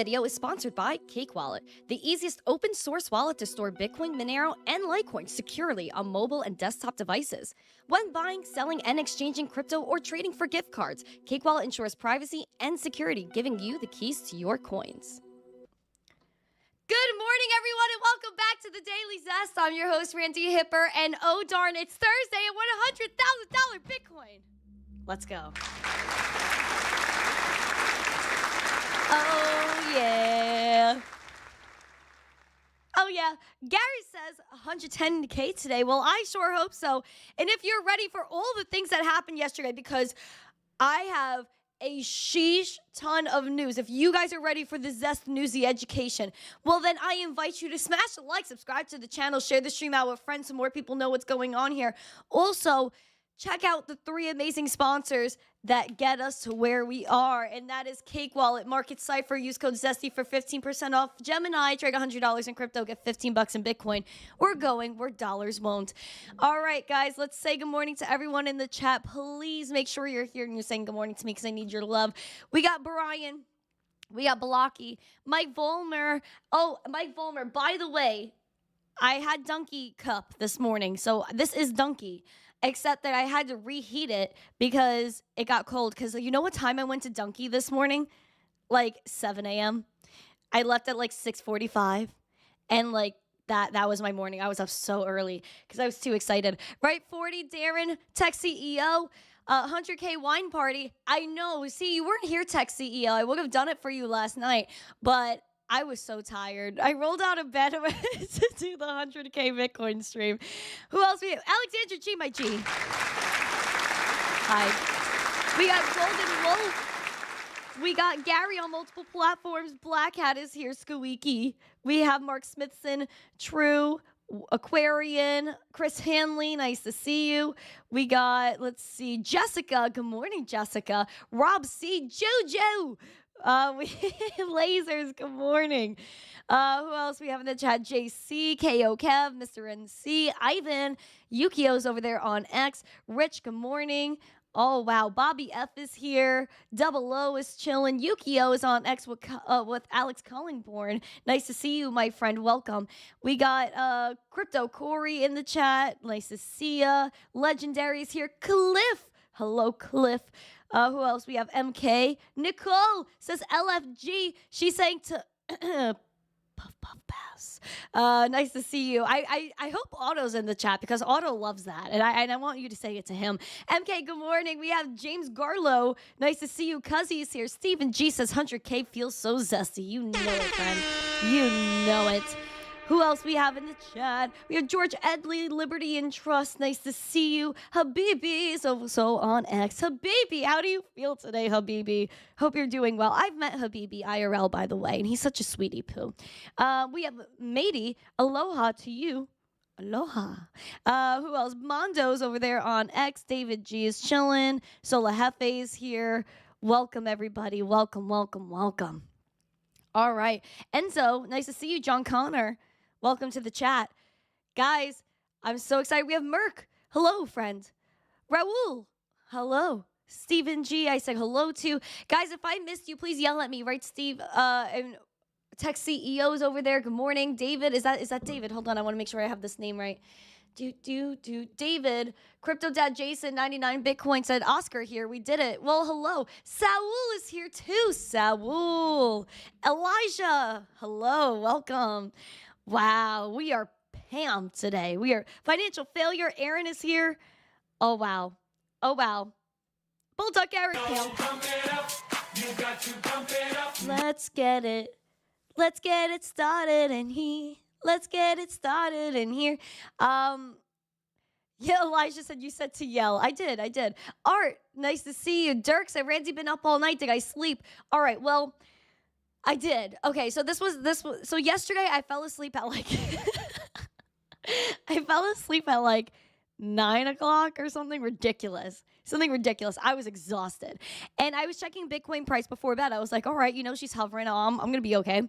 video is sponsored by Cake Wallet, the easiest open source wallet to store Bitcoin, Monero, and Litecoin securely on mobile and desktop devices. When buying, selling, and exchanging crypto or trading for gift cards, Cake Wallet ensures privacy and security, giving you the keys to your coins. Good morning, everyone, and welcome back to the Daily Zest. I'm your host, Randi Hipper, and oh darn, it's Thursday and won $100,000 Bitcoin. Let's go. Oh, yeah. Oh, yeah. Gary says 110K today. Well, I sure hope so. And if you're ready for all the things that happened yesterday, because I have a sheesh ton of news. If you guys are ready for the Zest Newsy education, well, then I invite you to smash the like, subscribe to the channel, share the stream out with friends so more people know what's going on here. Also, check out the 3 amazing sponsors that get us to where we are, and that is Cake Wallet, Market Cipher. Use code ZESTY for 15% off. Gemini, trade $100 in crypto, get 15 bucks in Bitcoin. We're going where dollars won't. All right, guys, let's say good morning to everyone in the chat. Please make sure you're here and you're saying good morning to me because I need your love. We got Brian. We got Balaki. Mike Vollmer. Oh, Mike Vollmer, by the way, I had Donkey Cup this morning, so this is Donkey. Except that I had to reheat it because it got cold. Because you know what time I went to Donkey this morning? Like 7 a.m. I left at like 6:45. And like that was my morning. I was up so early because I was too excited. Right, 40, Darren, Tech CEO. 100K wine party. I know. See, you weren't here, Tech CEO. I would have done it for you last night. But I was so tired. I rolled out of bed to do the 100K Bitcoin stream. Who else we have? Alexandra G, my G. Hi. We got Golden Wolf. We got Gary on multiple platforms. Black Hat is here, Squeaky. We have Mark Smithson, True, Aquarian, Chris Hanley, nice to see you. We got, let's see, Jessica. Good morning, Jessica. Rob C, Jojo. Lasers, good morning. Who else we have in the chat? JC, KO Kev, Mr. NC, Ivan, Yukio's over there on X. Rich, good morning. Oh, wow. Bobby F is here. Double O is chilling. Yukio is on X with Alex Collingborn. Nice to see you, my friend. Welcome. We got Crypto Corey in the chat. Nice to see ya. Legendary's here. Cliff. Hello, Cliff. Who else? We have MK. Nicole says LFG. She's saying to puff, puff, pass. Nice to see you. I hope Otto's in the chat because Otto loves that. And I want you to say it to him. MK, good morning. We have James Garlow. Nice to see you. Cuzzy's here. Stephen G says 100K feels so zesty. You know it, friend. You know it. Who else we have in the chat? We have George Edley, Liberty and Trust. Nice to see you. Habibi is also on X. Habibi, how do you feel today, Habibi? Hope you're doing well. I've met Habibi IRL, by the way, and he's such a sweetie poo. We have Matey. Aloha to you. Aloha. Who else? Mondo's over there on X. David G is chilling. Sola Hefe's here. Welcome, everybody. Welcome, welcome, welcome. All right. Enzo, nice to see you. John Connor. Welcome to the chat. Guys, I'm so excited. We have Merck. Hello, friend. Raul. Hello. Stephen G, I said hello to. Guys, if I missed you, please yell at me, right, Steve? And Tech CEO's over there. Good morning. David, is that David? Hold on, I want to make sure I have this name right. David, Crypto Dad Jason, 99 Bitcoin said, Oscar here, we did it. Well, hello. Saul is here too. Saul. Elijah, hello, welcome. Wow, we are Pam today. We are financial failure. Aaron is here. Oh, wow. Oh, wow. Bulldog Eric. Let's get it. Let's get it started in here. Let's get it started in here. Yeah, Elijah said you said to yell. I did. Art, nice to see you. Dirk said, Randy been up all night. Did I sleep? All right, well, I did. Okay, so so yesterday I fell asleep at like I fell asleep at like 9 o'clock or something ridiculous. I was exhausted. And I was checking Bitcoin price before bed. I was like, all right, you know, she's hovering. I'm going to be okay.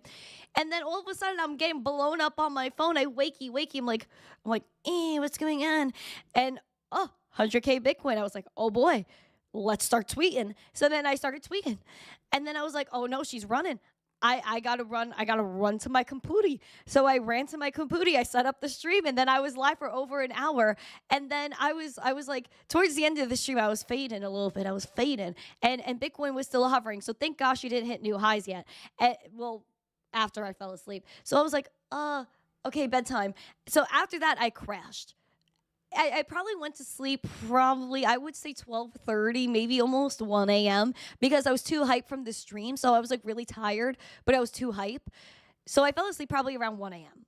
And then all of a sudden I'm getting blown up on my phone. I wakey. I'm like, what's going on? And 100K Bitcoin. I was like, oh boy, let's start tweeting. So then I started tweeting. And then I was like, oh no, she's running. I gotta run to my computer. So I ran to my computer, I set up the stream, and then I was live for over an hour. And then I was like, towards the end of the stream, I was fading a little bit. I was fading. And Bitcoin was still hovering. So thank gosh you didn't hit new highs yet. Well, after I fell asleep. So I was like, okay, bedtime. So after that, I crashed. I probably went to sleep I would say 12:30, maybe almost 1 a.m. because I was too hyped from the stream. So I was like really tired, but I was too hype. So I fell asleep probably around 1 a.m.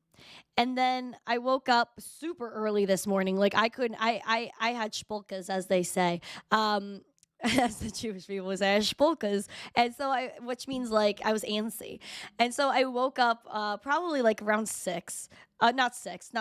And then I woke up super early this morning. Like I couldn't, I had spolkas, as they say. As the Jewish people would say, I had spolkas. And so which means like I was antsy. And so I woke up probably like around 6. Not 6.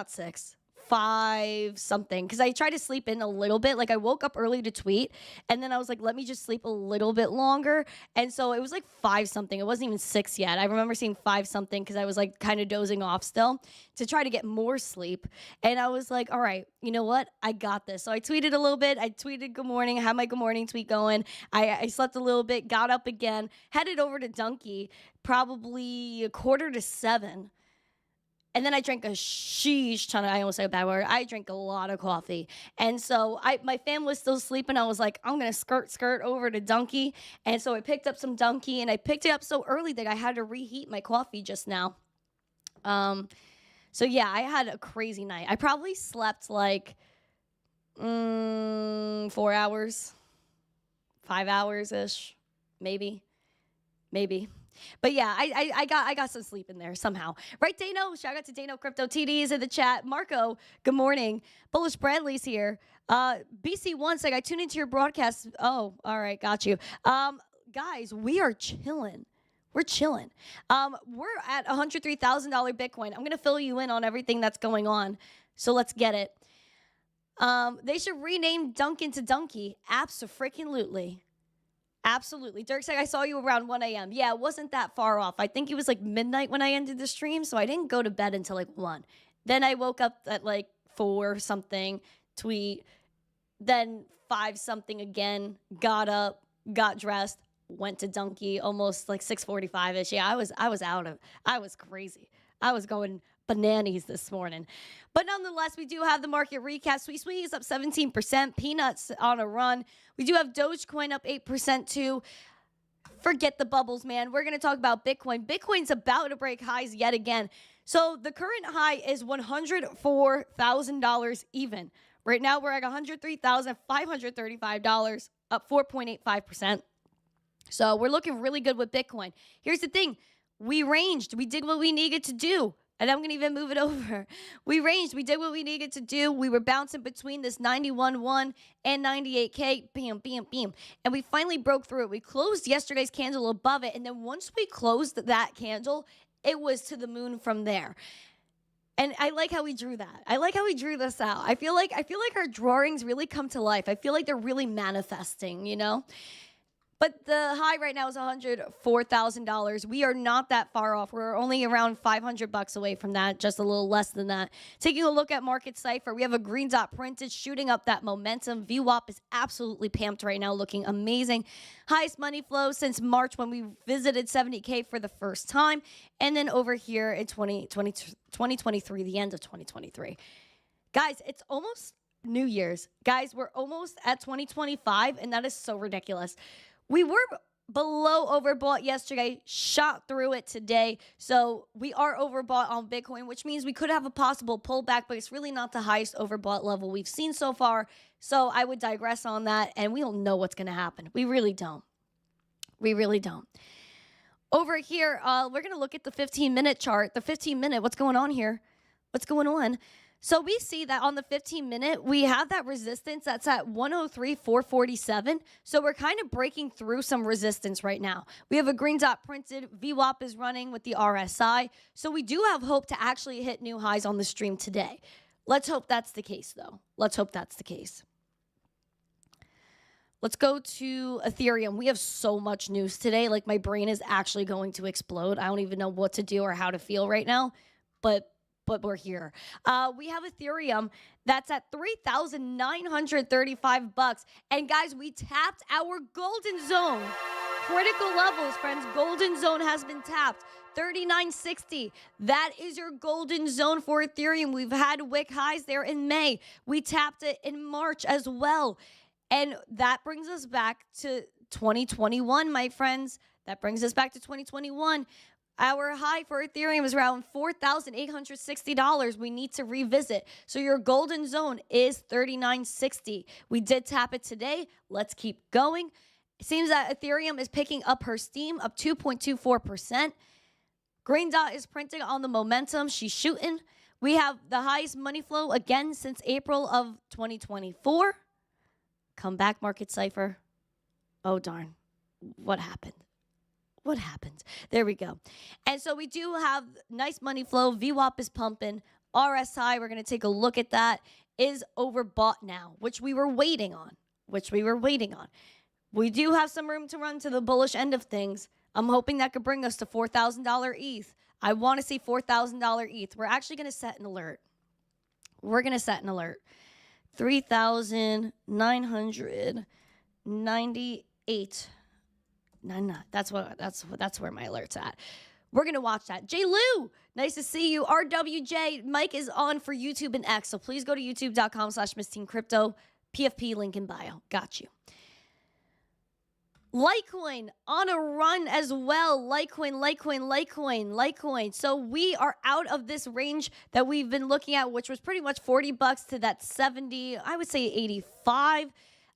5 something, because I tried to sleep in a little bit. Like I woke up early to tweet, and then I was like, let me just sleep a little bit longer. And so it was like 5 something. It wasn't even 6 yet. I remember seeing 5 something because I was like kind of dozing off still to try to get more sleep. And I was like, all right, you know what? I got this. So I tweeted a little bit. I tweeted good morning. I had my good morning tweet going. I slept a little bit, got up again, headed over to Donkey probably 6:45. And then I drank a sheesh ton of, I almost said a bad word. I drank a lot of coffee. And so my fam was still sleeping. I was like, I'm going to skirt over to Donkey. And so I picked up some Donkey, and I picked it up so early that I had to reheat my coffee just now. So yeah, I had a crazy night. I probably slept like 4 hours, 5 hours-ish, maybe. But yeah, I got some sleep in there somehow. Right, Dano? Shout out to Dano Crypto. TD's in the chat. Marco, good morning. Bullish Bradley's here. BC1 said, I tuned into your broadcast. Oh, all right, got you. Guys, we are chilling. We're chilling. We're at $103,000 Bitcoin. I'm going to fill you in on everything that's going on. So let's get it. They should rename Duncan to Donkey. Abso-freaking-lutely. Absolutely. Dirk said, I saw you around 1 a.m. Yeah, it wasn't that far off. I think it was like midnight when I ended the stream, so I didn't go to bed until like 1. Then I woke up at like 4 something, tweet, then 5 something again, got up, got dressed, went to Donkey almost like 6:45-ish. Yeah, I was crazy. I was going bananas this morning. But nonetheless, we do have the market recap. Sweet is up 17%. Peanuts on a run. We do have Dogecoin up 8% too. Forget the bubbles, man. We're going to talk about Bitcoin. Bitcoin's about to break highs yet again. So the current high is $104,000 even. Right now, we're at $103,535, up 4.85%. So we're looking really good with Bitcoin. Here's the thing. We ranged. We did what we needed to do. And I'm going to even move it over. We ranged. We did what we needed to do. We were bouncing between this 91.1 and 98K. Bam, bam, bam. And we finally broke through it. We closed yesterday's candle above it. And then once we closed that candle, it was to the moon from there. And I like how we drew that. I like how we drew this out. I feel like our drawings really come to life. I feel like they're really manifesting, you know? But the high right now is $104,000. We are not that far off. We're only around $500 away from that, just a little less than that. Taking a look at market Cipher, we have a green dot printed, shooting up that momentum. VWAP is absolutely pumped right now, looking amazing. Highest money flow since March when we visited 70K for the first time. And then over here in 2023, the end of 2023. Guys, it's almost New Year's. Guys, we're almost at 2025, and that is so ridiculous. We were below overbought yesterday, shot through it today. So we are overbought on Bitcoin, which means we could have a possible pullback, but it's really not the highest overbought level we've seen so far. So I would digress on that, and we don't know what's going to happen. We really don't. We really don't. Over here, we're going to look at the 15-minute chart. The 15-minute, what's going on here? What's going on? So we see that on the 15-minute, we have that resistance that's at 103,447. So we're kind of breaking through some resistance right now. We have a green dot printed. VWAP is running with the RSI. So we do have hope to actually hit new highs on the stream today. Let's hope that's the case, though. Let's hope that's the case. Let's go to Ethereum. We have so much news today. Like, my brain is actually going to explode. I don't even know what to do or how to feel right now, but we're here. We have Ethereum that's at $3,935. And guys, we tapped our golden zone critical levels, friends. Golden zone has been tapped. 39.60. That is your golden zone for Ethereum. We've had wick highs there in May. We tapped it in March as well. And that brings us back to 2021, my friends. That brings us back to 2021. Our high for Ethereum is around $4,860. We need to revisit. So your golden zone is 39.60. We did tap it today. Let's keep going. It seems that Ethereum is picking up her steam, up 2.24%. Green Dot is printing on the momentum. She's shooting. We have the highest money flow again since April of 2024. Come back, Market Cipher. Oh, darn. What happened? What happened? There we go. And so we do have nice money flow. VWAP is pumping. RSI, we're going to take a look at that, is overbought now, which we were waiting on. We do have some room to run to the bullish end of things. I'm hoping that could bring us to $4,000 ETH. I want to see $4,000 ETH. We're actually going to set an alert. 3,998. No, that's where my alert's at. We're gonna watch that. J. Lou, nice to see you. RWJ, Mike is on for YouTube and X, so please go to youtube.com/missteencrypto. PFP link in bio. Got you. Litecoin on a run as well. Litecoin. So we are out of this range that we've been looking at, which was pretty much $40 to that 70. I would say 85.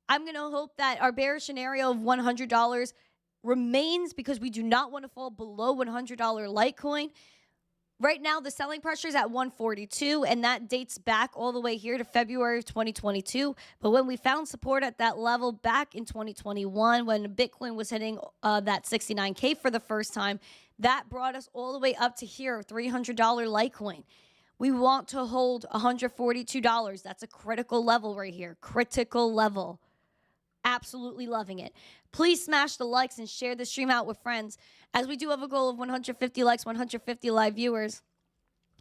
I'm gonna hope that our bearish scenario of $100 remains because we do not want to fall below $100 Litecoin. Right now, the selling pressure is at 142, and that dates back all the way here to February of 2022. But when we found support at that level back in 2021, when Bitcoin was hitting that 69K for the first time, that brought us all the way up to here, $300 Litecoin. We want to hold $142. That's a critical level right here. Critical level. Absolutely loving it. Please smash the likes and share the stream out with friends, as we do have a goal of 150 likes, 150 live viewers.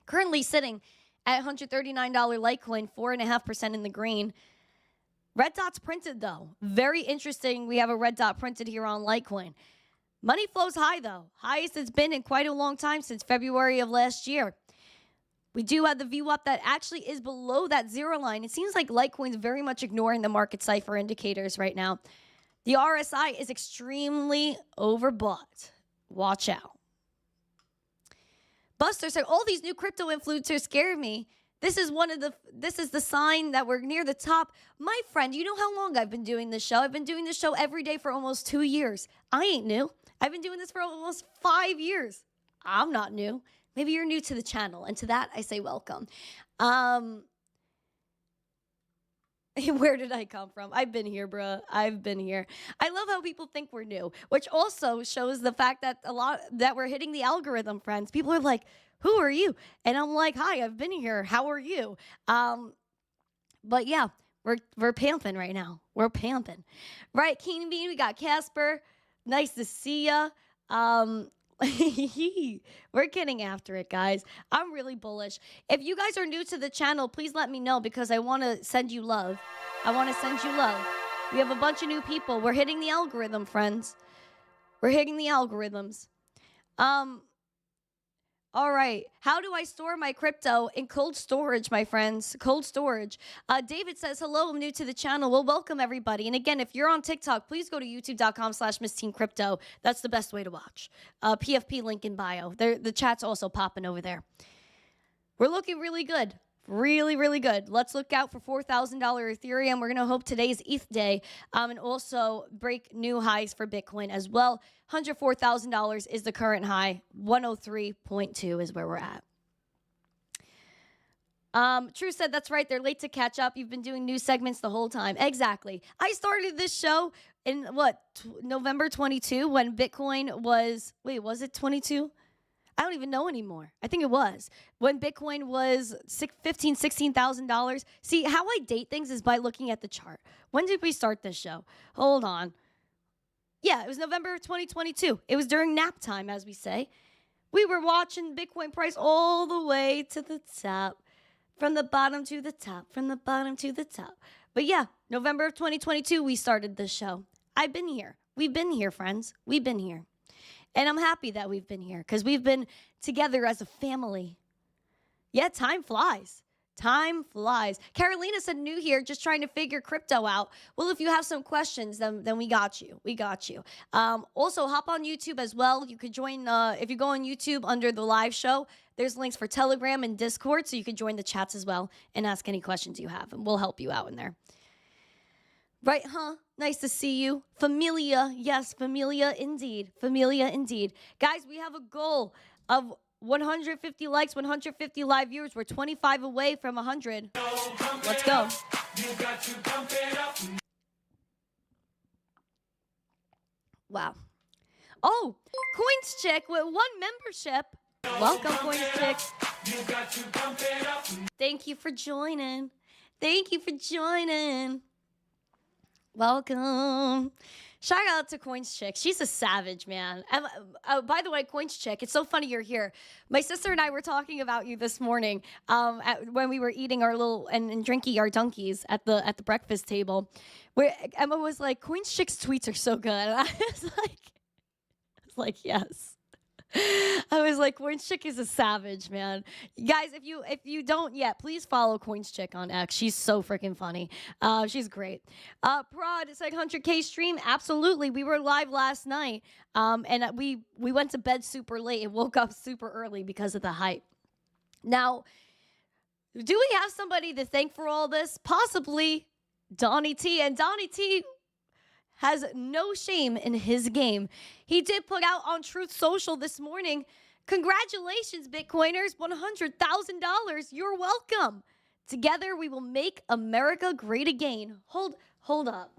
Currently sitting at $139 Litecoin, 4.5% in the green. Red dot's printed though. Very interesting. We have a red dot printed here on Litecoin. Money flows high though. Highest it's been in quite a long time, since February of last year. We do have the VWAP that actually is below that zero line. It seems like Litecoin's very much ignoring the market cipher indicators right now. The RSI is extremely overbought. Watch out. Buster said, all these new crypto influencers scare me. This is the sign that we're near the top. My friend, you know how long I've been doing this show? I've been doing this show every day for almost 2 years. I ain't new. I've been doing this for almost 5 years. I'm not new. Maybe you're new to the channel, and to that I say welcome. Where did I come from? I've been here, bruh. I've been here. I love how people think we're new, which also shows the fact that that we're hitting the algorithm, friends. People are like, who are you? And I'm like, hi, I've been here. How are you? But yeah, we're pamping right now. We're pamping. Right, Keen Bean, we got Casper. Nice to see ya. We're getting after it, guys. I'm really bullish. If you guys are new to the channel, please let me know, because I want to send you love. We have a bunch of new people. We're hitting the algorithm, friends. We're hitting the algorithms. All right. How do I store my crypto? In cold storage, my friends. Cold storage. David says, hello, I'm new to the channel. Well, welcome, everybody. And again, if you're on TikTok, please go to youtube.com/missteencrypto. That's the best way to watch. PFP link in bio. The chat's also popping over there. We're looking really good. Really, really good. Let's look out for $4,000 Ethereum. We're going to hope today's ETH day, and also break new highs for Bitcoin as well. $104,000 is the current high. 103.2 is where we're at. True said, that's right. They're late to catch up. You've been doing new segments the whole time. Exactly. I started this show in November 22, when Bitcoin was, was it 22? I don't even know anymore. I think it was. When Bitcoin was $16,000. See, how I date things is by looking at the chart. When did we start this show? Hold on. Yeah, it was November of 2022. It was during nap time, as we say. We were watching Bitcoin price all the way to the top. From the bottom to the top. From the bottom to the top. But yeah, November of 2022, we started this show. I've been here. We've been here, friends. We've been here. And I'm happy that we've been here because we've been together as a family. Yeah, time flies. Time flies. Carolina said, new here, just trying to figure crypto out. Well, if you have some questions, then we got you. We got you. Also, hop on YouTube as well. You could join, if you go on YouTube under the live show, there's links for Telegram and Discord, so you could join the chats as well and ask any questions you have, and we'll help you out in there. Right, huh? Nice to see you. Familia, yes, familia indeed. Familia indeed. Guys, we have a goal of 150 likes, 150 live viewers. We're 25 away from 100. Let's go. Wow. Oh, Coins Chick with 1 membership. Welcome, Coins Chick. Thank you for joining. Thank you for joining. Welcome. Shout out to Coins Chick. She's a savage, man. And, by the way, Coins Chick, it's so funny you're here. My sister and I were talking about you this morning when we were eating our little and drinking our Dunkies at the breakfast table. Where Emma was like, Coins Chick's tweets are so good. And I was like, yes. I was like, Coins Chick is a savage, man. Guys, if you don't yet, please follow Coins Chick on X. She's so freaking funny. She's great. Prod, it's like 100K stream. Absolutely. We were live last night. And we went to bed super late and woke up super early because of the hype. Now, do we have somebody to thank for all this? Possibly Donnie T. And Donnie T has no shame in his game. He did put out on Truth Social this morning, congratulations, Bitcoiners, $100,000. You're welcome. Together, we will make America great again. Hold up.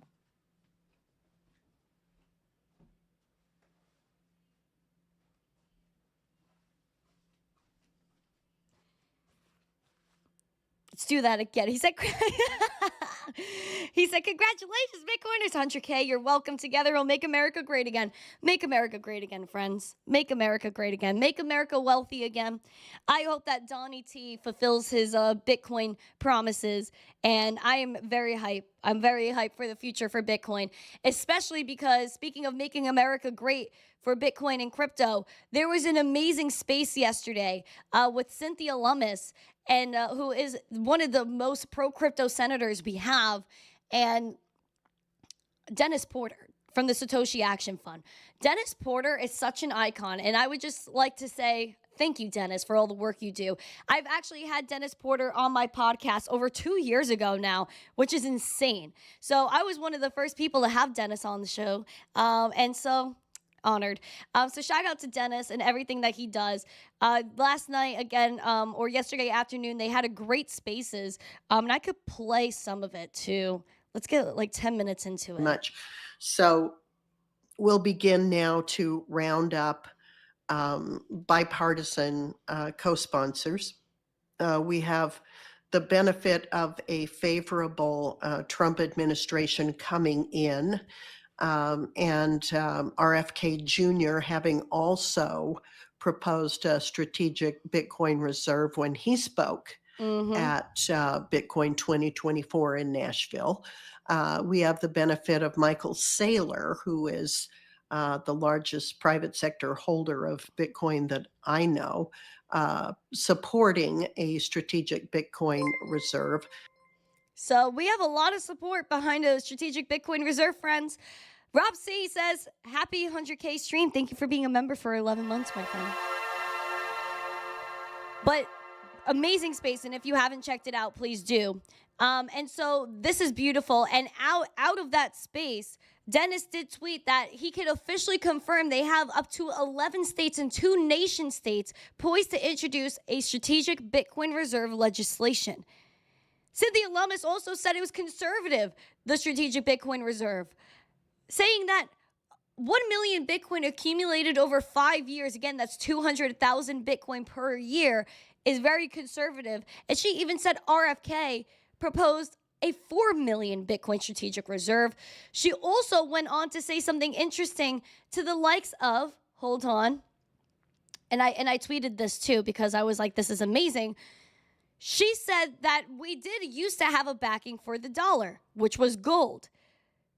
Let's do that again. He said, congratulations, Bitcoiners, 100K. You're welcome. Together, we'll make America great again. Make America great again, friends. Make America great again. Make America wealthy again. I hope that Donnie T fulfills his Bitcoin promises, and I am very hyped. I'm very hyped for the future for Bitcoin, especially because, speaking of making America great for Bitcoin and crypto, there was an amazing space yesterday with Cynthia Lummis, and who is one of the most pro-crypto senators we have, and Dennis Porter from the Satoshi Action Fund. Dennis Porter is such an icon, and I would just like to say thank you, Dennis, for all the work you do. I've actually had Dennis Porter on my podcast over 2 years ago now, which is insane. So I was one of the first people to have Dennis on the show, and so honored. So shout out to Dennis and everything that he does. Last night, again, or yesterday afternoon, they had a great spaces, and I could play some of it too. Let's get like 10 minutes into it. Much. So we'll begin now to round up bipartisan co-sponsors. We have the benefit of a favorable Trump administration coming in, and RFK Jr. having also proposed a strategic Bitcoin reserve when he spoke at Bitcoin 2024 in Nashville. We have the benefit of Michael Saylor, who is the largest private sector holder of Bitcoin that I know, supporting a strategic Bitcoin reserve. So we have a lot of support behind a strategic Bitcoin reserve, friends. Rob C says, happy 100K stream. Thank you for being a member for 11 months, my friend. But amazing space, and if you haven't checked it out, please do. And so this is beautiful. And out of that space, Dennis did tweet that he could officially confirm they have up to 11 states and 2 nation states poised to introduce a strategic Bitcoin reserve legislation. Cynthia Lummis also said it was conservative, the strategic Bitcoin reserve, saying that 1 million Bitcoin accumulated over 5 years, again, that's 200,000 Bitcoin per year, is very conservative. And she even said RFK proposed a 4 million Bitcoin strategic reserve. She also went on to say something interesting to the likes of, hold on, and I tweeted this too because I was like, this is amazing. She said that we did used to have a backing for the dollar, which was gold.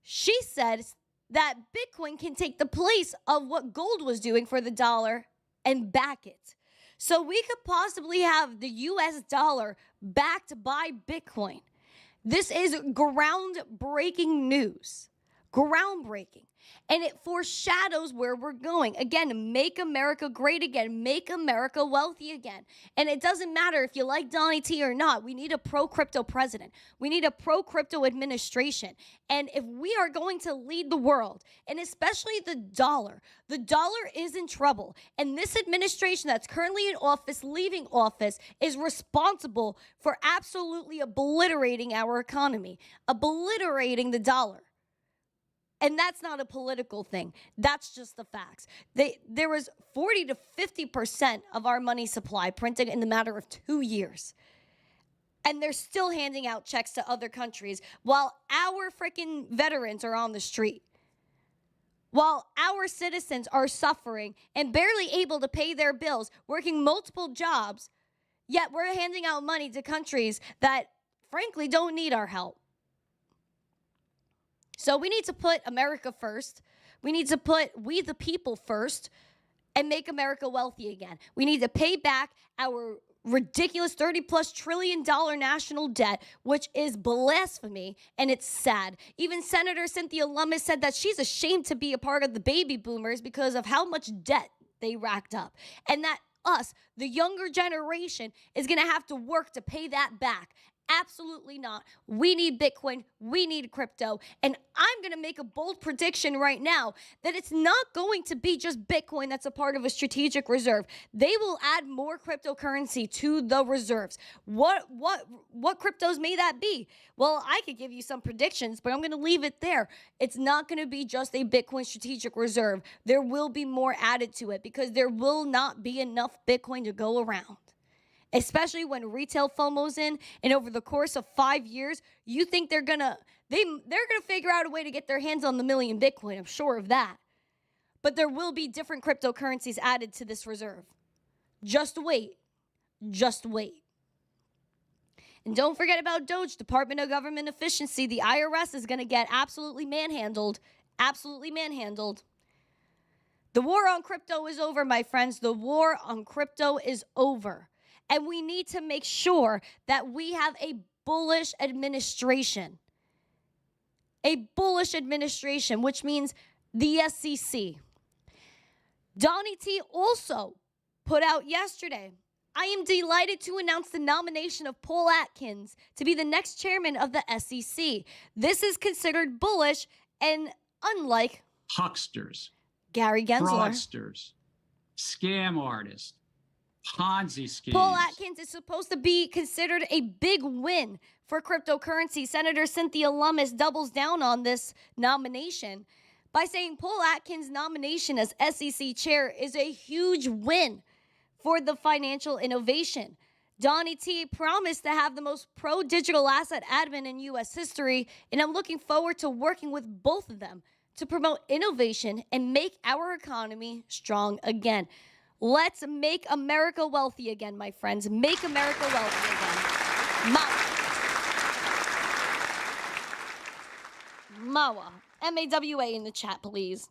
She said that Bitcoin can take the place of what gold was doing for the dollar and back it. So we could possibly have the US dollar backed by Bitcoin. This is groundbreaking news. Groundbreaking. And it foreshadows where we're going. Again, make America great again. Make America wealthy again. And it doesn't matter if you like Donnie T or not. We need a pro-crypto president. We need a pro-crypto administration. And if we are going to lead the world, and especially the dollar is in trouble. And this administration that's currently in office, leaving office, is responsible for absolutely obliterating our economy, obliterating the dollar. And that's not a political thing. That's just the facts. There was 40 to 50% of our money supply printed in the matter of 2 years. And they're still handing out checks to other countries while our freaking veterans are on the street. While our citizens are suffering and barely able to pay their bills, working multiple jobs, yet we're handing out money to countries that, frankly, don't need our help. So we need to put America first. We need to put we the people first and make America wealthy again. We need to pay back our ridiculous $30+ trillion national debt, which is blasphemy, and it's sad. Even Senator Cynthia Lummis said that she's ashamed to be a part of the baby boomers because of how much debt they racked up. And that us, the younger generation, is going to have to work to pay that back. Absolutely not. We need Bitcoin. We need crypto. And I'm going to make a bold prediction right now that it's not going to be just Bitcoin that's a part of a strategic reserve. They will add more cryptocurrency to the reserves. What cryptos may that be? Well, I could give you some predictions, but I'm going to leave it there. It's not going to be just a Bitcoin strategic reserve. There will be more added to it because there will not be enough Bitcoin to go around. Especially when retail FOMO's in, and over the course of 5 years, you think they're gonna figure out a way to get their hands on the million Bitcoin. I'm sure of that. But there will be different cryptocurrencies added to this reserve. Just wait. Just wait. And don't forget about Doge, Department of Government Efficiency. The IRS is gonna get absolutely manhandled. Absolutely manhandled. The war on crypto is over, my friends. The war on crypto is over. And we need to make sure that we have a bullish administration. A bullish administration, which means the SEC. Donnie T also put out yesterday, I am delighted to announce the nomination of Paul Atkins to be the next chairman of the SEC. This is considered bullish and unlike hucksters, Gary Gensler, fraudsters, scam artists, Ponzi schemes. Paul Atkins is supposed to be considered a big win for cryptocurrency. Senator Cynthia Lummis doubles down on this nomination by saying Paul Atkins' nomination as SEC chair is a huge win for the financial innovation. Donnie T promised to have the most pro-digital asset admin in U.S. history, and I'm looking forward to working with both of them to promote innovation and make our economy strong again. Let's make America wealthy again, my friends. Make America wealthy again. Mawa. M-A-W-A in the chat, please.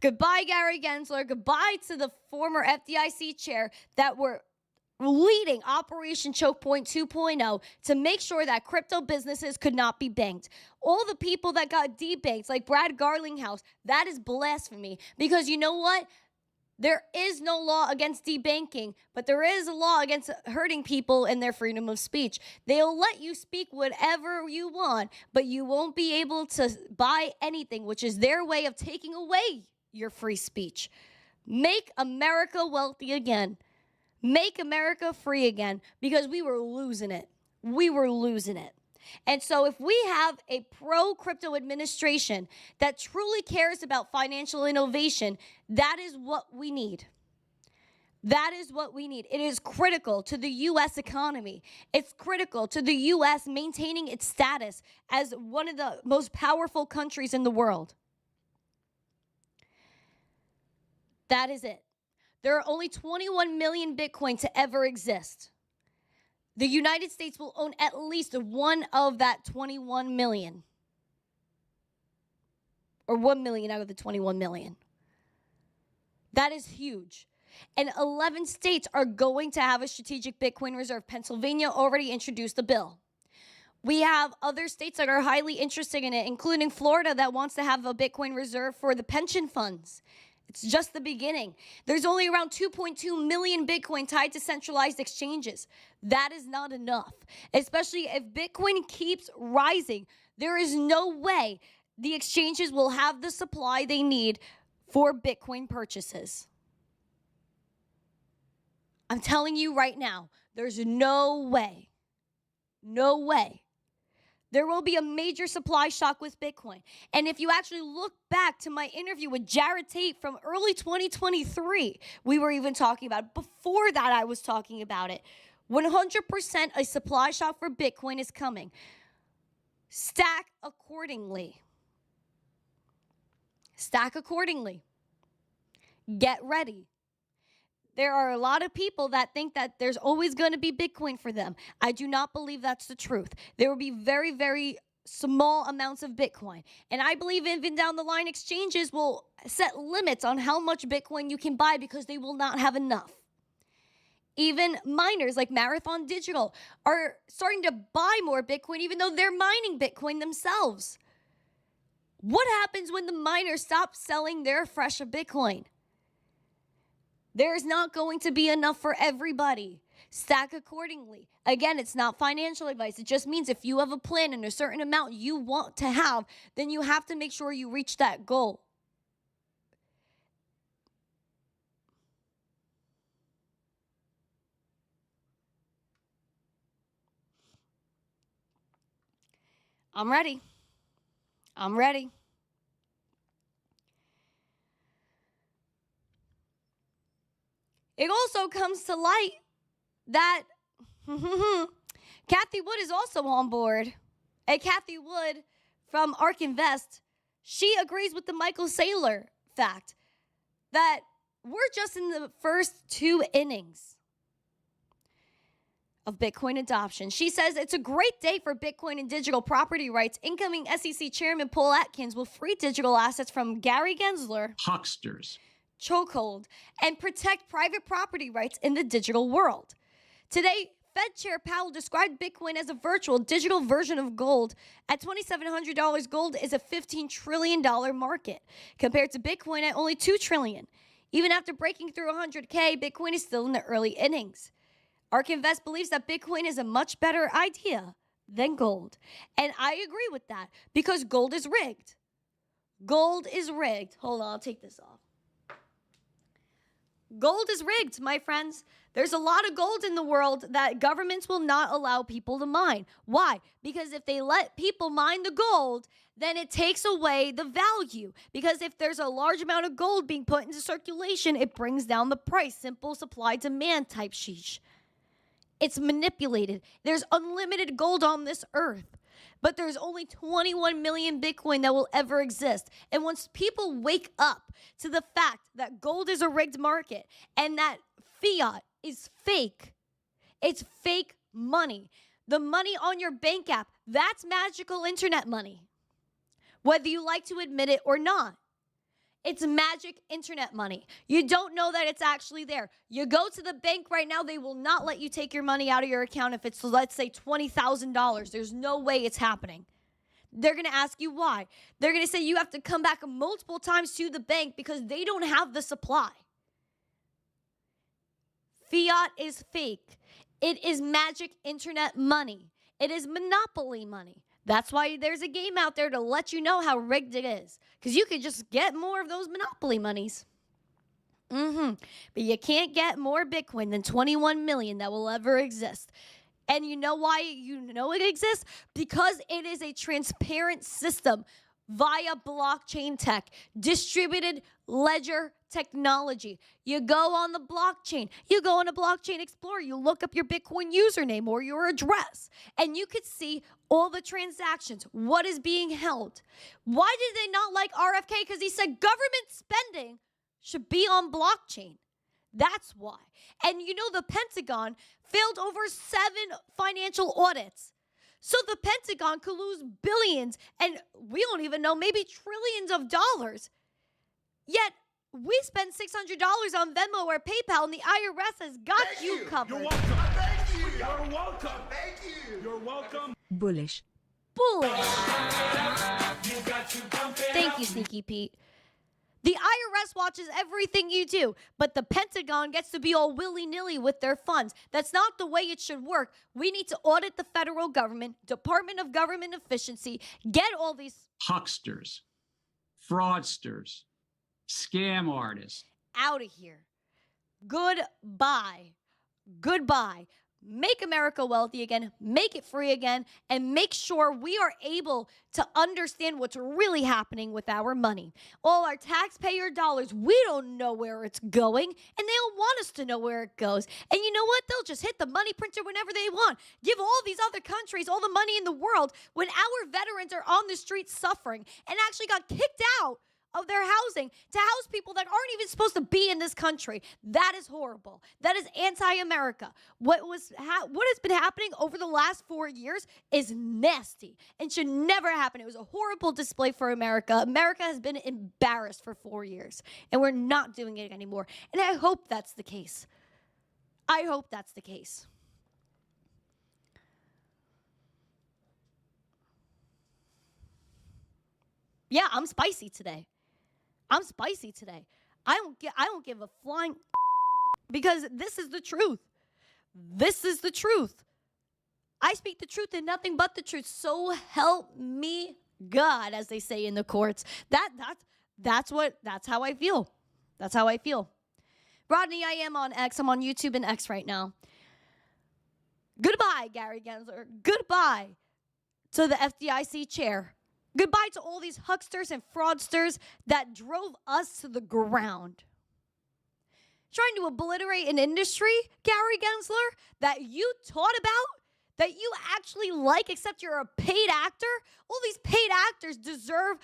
Goodbye, Gary Gensler. Goodbye to the former FDIC chair that were leading Operation Choke Point 2.0 to make sure that crypto businesses could not be banked. All the people that got debanked, like Brad Garlinghouse, that is blasphemy. Because you know what? There is no law against debanking, but there is a law against hurting people in their freedom of speech. They'll let you speak whatever you want, but you won't be able to buy anything, which is their way of taking away your free speech. Make America wealthy again. Make America free again, because we were losing it. We were losing it. And so if we have a pro-crypto administration that truly cares about financial innovation, that is what we need. That is what we need. It is critical to the U.S. economy. It's critical to the U.S. maintaining its status as one of the most powerful countries in the world. That is it. There are only 21 million Bitcoin to ever exist. The United States will own at least one of that 21 million. or 1 million out of the 21 million. That is huge. And 11 states are going to have a strategic Bitcoin reserve. Pennsylvania already introduced a bill. We have other states that are highly interested in it, including Florida that wants to have a Bitcoin reserve for the pension funds. It's just the beginning. There's only around 2.2 million Bitcoin tied to centralized exchanges. That is not enough, especially if Bitcoin keeps rising. There is no way the exchanges will have the supply they need for Bitcoin purchases. I'm telling you right now, there's no way. No way. There will be a major supply shock with Bitcoin. And if you actually look back to my interview with Jared Tate from early 2023, we were even talking about it. Before that, I was talking about it. 100% a supply shock for Bitcoin is coming. Stack accordingly. Stack accordingly. Get ready. There are a lot of people that think that there's always going to be Bitcoin for them. I do not believe that's the truth. There will be very, very small amounts of Bitcoin. And I believe even down the line, exchanges will set limits on how much Bitcoin you can buy because they will not have enough. Even miners like Marathon Digital are starting to buy more Bitcoin even though they're mining Bitcoin themselves. What happens when the miners stop selling their fresh Bitcoin? There's not going to be enough for everybody. Stack accordingly. Again, it's not financial advice. It just means if you have a plan and a certain amount you want to have, then you have to make sure you reach that goal. I'm ready. I'm ready. It also comes to light that Kathy Wood is also on board. And Kathy Wood from ARK Invest, she agrees with the Michael Saylor fact that we're just in the first 2 innings of Bitcoin adoption. She says it's a great day for Bitcoin and digital property rights. Incoming SEC Chairman Paul Atkins will free digital assets from Gary Gensler, Hucksters, chokehold, and protect private property rights in the digital world. Today, Fed Chair Powell described Bitcoin as a virtual digital version of gold. At $2,700, gold is a $15 trillion market, compared to Bitcoin at only $2 trillion. Even after breaking through 100K, Bitcoin is still in the early innings. ARK Invest believes that Bitcoin is a much better idea than gold. And I agree with that because gold is rigged. Gold is rigged. Hold on, I'll take this off. Gold is rigged, my friends. There's a lot of gold in the world that governments will not allow people to mine. Why? Because if they let people mine the gold, then it takes away the value. Because if there's a large amount of gold being put into circulation, it brings down the price. Simple supply-demand type sheesh. It's manipulated. There's unlimited gold on this earth. But there's only 21 million Bitcoin that will ever exist. And once people wake up to the fact that gold is a rigged market and that fiat is fake, it's fake money. The money on your bank app, that's magical internet money. Whether you like to admit it or not. It's magic internet money. You don't know that it's actually there. You go to the bank right now, they will not let you take your money out of your account if it's, let's say, $20,000. There's no way it's happening. They're going to ask you why. They're going to say you have to come back multiple times to the bank because they don't have the supply. Fiat is fake. It is magic internet money. It is monopoly money. That's why there's a game out there to let you know how rigged it is. Because you could just get more of those monopoly monies. But you can't get more Bitcoin than 21 million that will ever exist. And you know why you know it exists? Because it is a transparent system via blockchain tech, distributed ledger technology. You go on the blockchain, you go on a blockchain explorer, you look up your Bitcoin username or your address, and you could see all the transactions, what is being held. Why did they not like RFK? Because he said government spending should be on blockchain. That's why. And you know the Pentagon failed over 7 financial audits. so the Pentagon could lose billions, and we don't even know, maybe trillions of dollars. Yet, we spend $600 on Venmo or PayPal, and the IRS has got you covered. You're welcome. Thank you. You're welcome. Thank you. You're welcome. Bullish. Thank you, Sneaky Pete. The IRS watches everything you do, but the Pentagon gets to be all willy-nilly with their funds. That's not the way it should work. We need to audit the federal government, Department of Government Efficiency, get all these Hucksters, fraudsters, scam artists. out of here. Goodbye. Goodbye. Make America wealthy again, make it free again, and make sure we are able to understand what's really happening with our money. All our taxpayer dollars, we don't know where it's going, and they don't want us to know where it goes. And you know what? They'll just hit the money printer whenever they want. Give all these other countries all the money in the world when our veterans are on the streets suffering and actually got kicked out of their housing to house people that aren't even supposed to be in this country. That is horrible. That is anti-America. What has been happening over the last 4 years is nasty and should never happen. It was a horrible display for America. America has been embarrassed for 4 years, and we're not doing it anymore. And I hope that's the case. I hope that's the case. Yeah, I'm spicy today. I'm spicy today. I don't give a flying because this is the truth. This is the truth. I speak the truth and nothing but the truth. So help me God, as they say in the courts. That's how I feel. That's how I feel. Rodney, I am on X. I'm on YouTube and X right now. Goodbye, Gary Gensler. Goodbye to the FDIC chair. Goodbye to all these hucksters and fraudsters that drove us to the ground. Trying to obliterate an industry, Gary Gensler, that you taught about, that you actually like, except you're a paid actor. All these paid actors deserve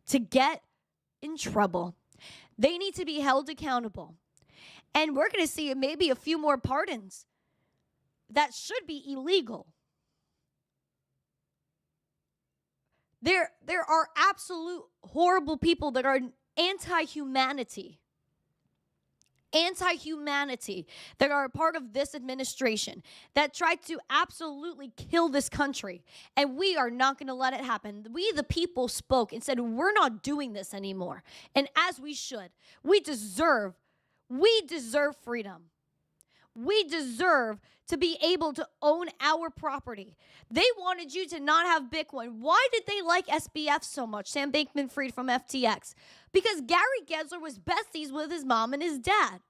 to get in trouble. They need to be held accountable. And we're going to see maybe a few more pardons that should be illegal. There are absolute horrible people that are anti-humanity that are a part of this administration that tried to absolutely kill this country. And we are not going to let it happen. We, the people, spoke and said, we're not doing this anymore. And as we should, we deserve freedom. We deserve to be able to own our property. They wanted you to not have Bitcoin. Why did they like SBF so much? Sam Bankman-Fried from FTX. Because Gary Gensler was besties with his mom and his dad.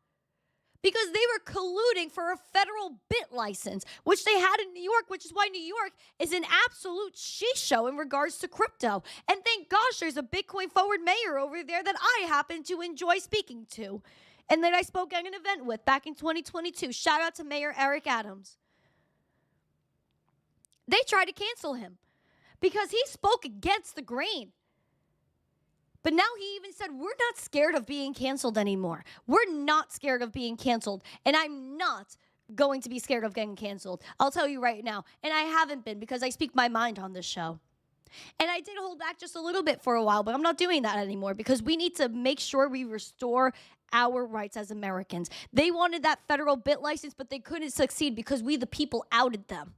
Because they were colluding for a federal bit license, which they had in New York, which is why New York is an absolute shit show in regards to crypto. And thank gosh there's a Bitcoin forward mayor over there that I happen to enjoy speaking to. And then I spoke at an event with back in 2022. Shout out to Mayor Eric Adams. They tried to cancel him because he spoke against the grain. But now he even said, we're not scared of being canceled anymore. We're not scared of being canceled. And I'm not going to be scared of getting canceled. I'll tell you right now. And I haven't been because I speak my mind on this show. And I did hold back just a little bit for a while, but I'm not doing that anymore because we need to make sure we restore our rights as Americans. They wanted that federal bit license, but they couldn't succeed because we, the people, outed them.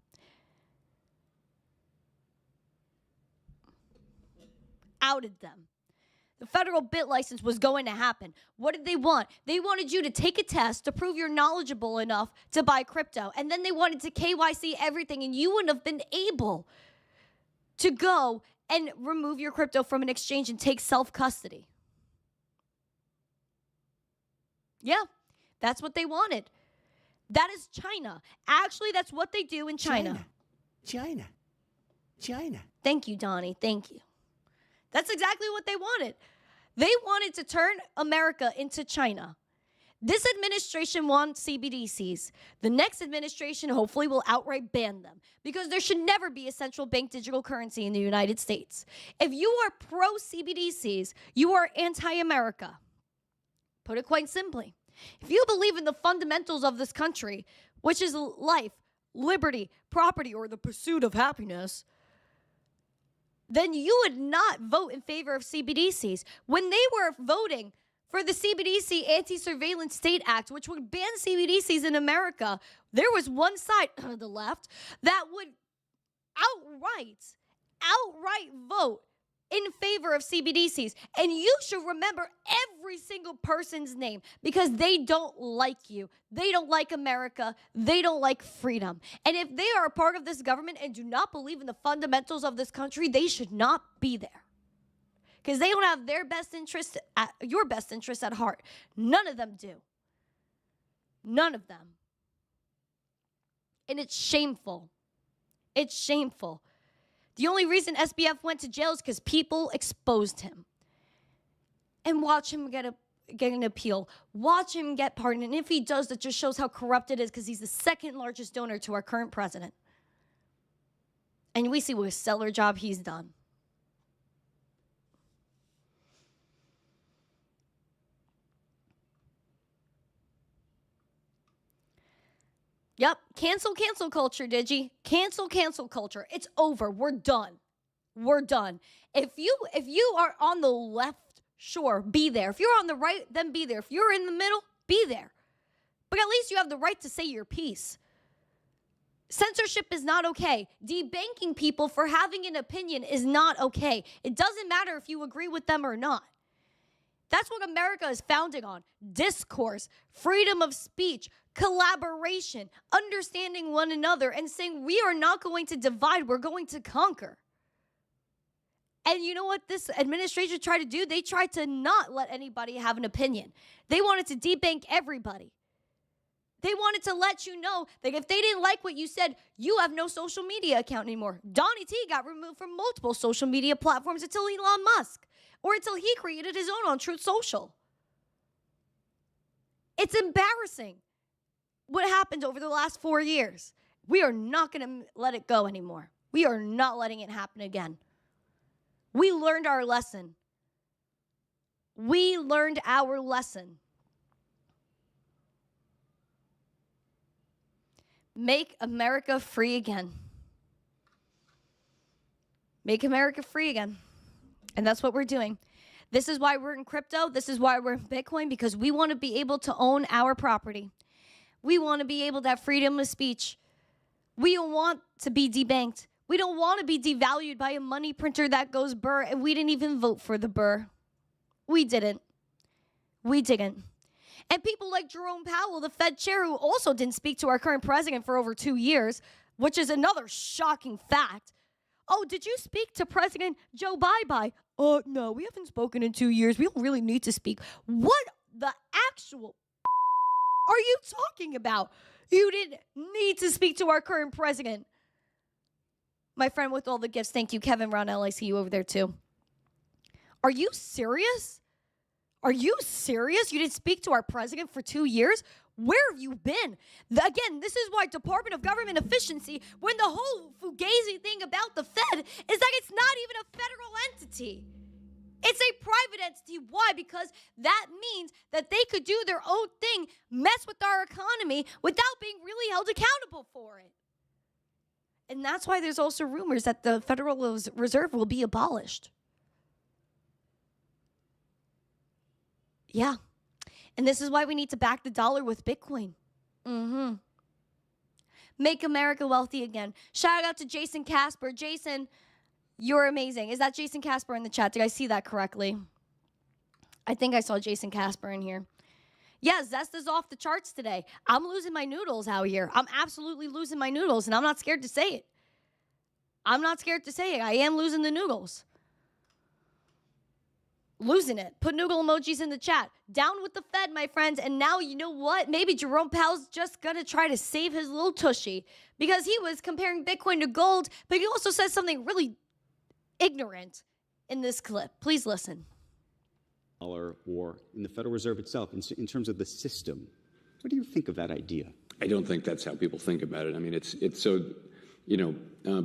Outed them. The federal bit license was going to happen. What did they want? They wanted you to take a test to prove you're knowledgeable enough to buy crypto. And then they wanted to KYC everything, and you wouldn't have been able to go and remove your crypto from an exchange and take self-custody. Yeah, that's what they wanted. That is China. Actually, that's what they do in China. China. Thank you, Donnie. Thank you. That's exactly what they wanted. They wanted to turn America into China. This administration wants CBDCs. The next administration hopefully will outright ban them because there should never be a central bank digital currency in the United States. If you are pro-CBDCs, you are anti-America. Put it quite simply. If you believe in the fundamentals of this country, which is life, liberty, property, or the pursuit of happiness, then you would not vote in favor of CBDCs. When they were voting for the CBDC Anti-Surveillance State Act, which would ban CBDCs in America, there was one side, the left, that would outright vote in favor of CBDCs. And you should remember every single person's name because they don't like you. They don't like America. They don't like freedom. And if they are a part of this government and do not believe in the fundamentals of this country, they should not be there. Because they don't have their best interest, your best interest at heart. None of them do. None of them. And it's shameful. It's shameful. The only reason SBF went to jail is because people exposed him. And watch him get an appeal. Watch him get pardoned. And if he does, that just shows how corrupt it is because he's the second largest donor to our current president. And we see what a stellar job he's done. Yep, cancel culture, Digi. Cancel culture. It's over. We're done. We're done. If you are on the left, sure, be there. If you're on the right, then be there. If you're in the middle, be there. But at least you have the right to say your piece. Censorship is not okay. Debanking people for having an opinion is not okay. It doesn't matter if you agree with them or not. That's what America is founded on. Discourse, freedom of speech, collaboration, understanding one another, and saying we are not going to divide, we're going to conquer. And you know what this administration tried to do? They tried to not let anybody have an opinion. They wanted to debank everybody. They wanted to let you know that if they didn't like what you said, you have no social media account anymore. Donnie T got removed from multiple social media platforms until Elon Musk, or until he created his own on Truth Social. It's embarrassing what happened over the last 4 years. We are not going to let it go anymore. We are not letting it happen again. We learned our lesson. We learned our lesson. Make America free again. Make America free again. And that's what we're doing. This is why we're in crypto. This is why we're in Bitcoin, because we want to be able to own our property. We want to be able to have freedom of speech. We don't want to be debanked. We don't want to be devalued by a money printer that goes burr, and we didn't even vote for the burr. We didn't. We didn't. And people like Jerome Powell, the Fed chair, who also didn't speak to our current president for over 2 years, which is another shocking fact. Oh, did you speak to President Joe Biden? No, we haven't spoken in 2 years. We don't really need to speak. What the actual are you talking about? You didn't need to speak to our current president. My friend with all the gifts, thank you, Kevin Ronell. I see you over there too. Are you serious? Are you serious? You didn't speak to our president for 2 years? Where have you been? Again, this is why Department of Government Efficiency, when the whole fugazi thing about the Fed is that it's not even a federal entity. It's a private entity. Why? Because that means that they could do their own thing, mess with our economy without being really held accountable for it. And that's why there's also rumors that the Federal Reserve will be abolished. Yeah. And this is why we need to back the dollar with Bitcoin. Make America wealthy again. Shout out to Jason Casper. Jason, you're amazing. Is that Jason Casper in the chat? Did I see that correctly? I think I saw Jason Casper in here. Yeah, Zest is off the charts today. I'm losing my noodles out here. I'm absolutely losing my noodles, and I'm not scared to say it. I'm not scared to say it. I am losing the noodles. Losing it. Put noodle emojis in the chat. Down with the Fed, my friends. And now, you know what? Maybe Jerome Powell's just going to try to save his little tushy because he was comparing Bitcoin to gold, but he also says something really ignorant in this clip. Please listen. Or in the Federal Reserve itself, in terms of the system. What do you think of that idea? I don't think that's how people think about it. I mean, it's so,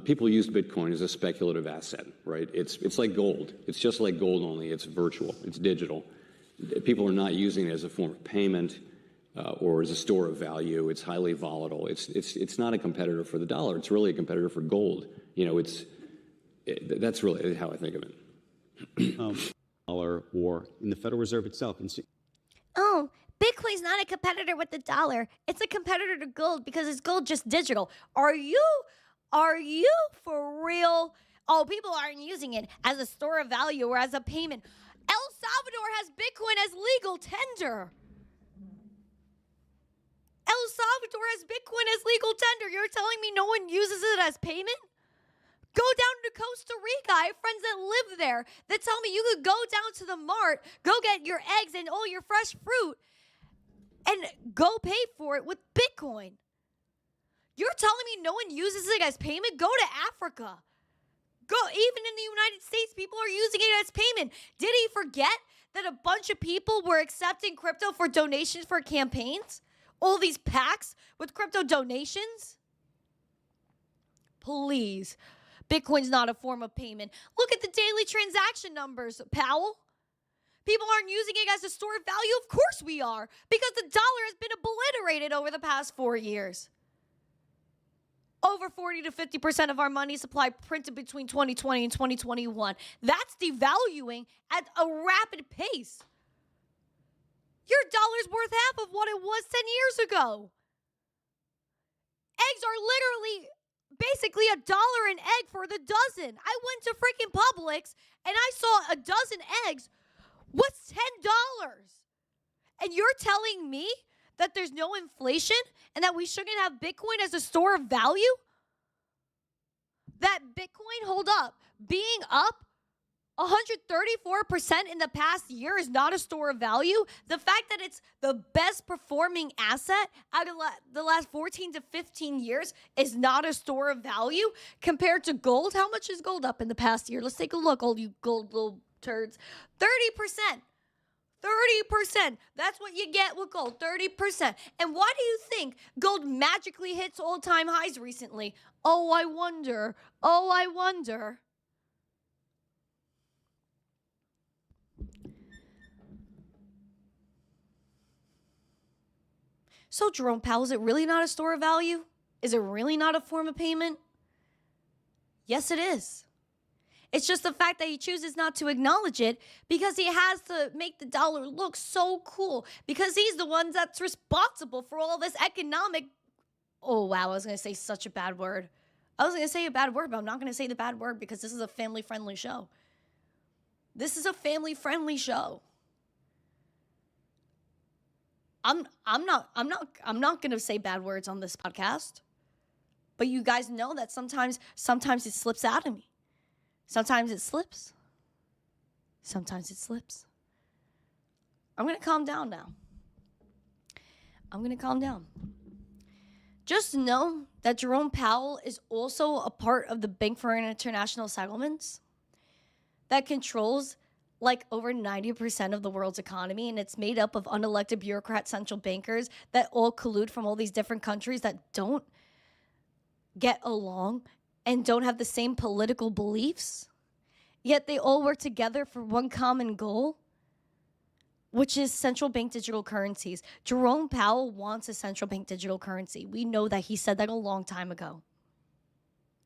people use Bitcoin as a speculative asset, right? It's like gold. It's just like gold, only it's virtual. It's digital. People are not using it as a form of payment. or as a store of value. It's highly volatile. It's not a competitor for the dollar. It's really a competitor for gold. That's really how I think of it. Dollar or in the Federal Reserve itself. Oh, Bitcoin's not a competitor with the dollar. It's a competitor to gold because it's gold just digital. Are you for real? Oh, people aren't using it as a store of value or as a payment. El Salvador has Bitcoin as legal tender. El Salvador has Bitcoin as legal tender. You're telling me no one uses it as payment? Go down to Costa Rica. I have friends that live there that tell me you could go down to the mart, go get your eggs and all your fresh fruit, and go pay for it with Bitcoin. You're telling me no one uses it as payment? Go to Africa. Even in the United States, people are using it as payment. Did he forget that a bunch of people were accepting crypto for donations for campaigns? All these PACs with crypto donations? Please. Bitcoin's not a form of payment. Look at the daily transaction numbers, Powell. People aren't using it as a store of value? Of course we are, because the dollar has been obliterated over the past 4 years. Over 40 to 50% of our money supply printed between 2020 and 2021. That's devaluing at a rapid pace. Your dollar's worth half of what it was 10 years ago. Eggs are literally basically $1 an egg for the dozen. I went to freaking Publix and I saw a dozen eggs was $10. And you're telling me that there's no inflation and that we shouldn't have Bitcoin as a store of value? That Bitcoin, hold up, being up 134% in the past year is not a store of value. The fact that it's the best performing asset out of the last 14 to 15 years is not a store of value compared to gold. How much is gold up in the past year? Let's take a look, all you gold little turds. 30%. 30%. That's what you get with gold, 30%. And why do you think gold magically hits all-time highs recently? Oh, I wonder. Oh, I wonder. So, Jerome Powell, is it really not a store of value? Is it really not a form of payment? Yes, it is. It's just the fact that he chooses not to acknowledge it because he has to make the dollar look so cool because he's the one that's responsible for all this economic... Oh, wow, I was going to say such a bad word. I was going to say a bad word, but I'm not going to say the bad word because this is a family-friendly show. This is a family-friendly show. I'm not going to say bad words on this podcast. But you guys know that sometimes it slips out of me. Sometimes it slips. Sometimes it slips. I'm going to calm down now. I'm going to calm down. Just know that Jerome Powell is also a part of the Bank for International Settlements that controls like over 90% of the world's economy, and it's made up of unelected bureaucrat central bankers that all collude from all these different countries that don't get along and don't have the same political beliefs, yet they all work together for one common goal, which is central bank digital currencies. Jerome Powell wants a central bank digital currency. We know that. He said that a long time ago.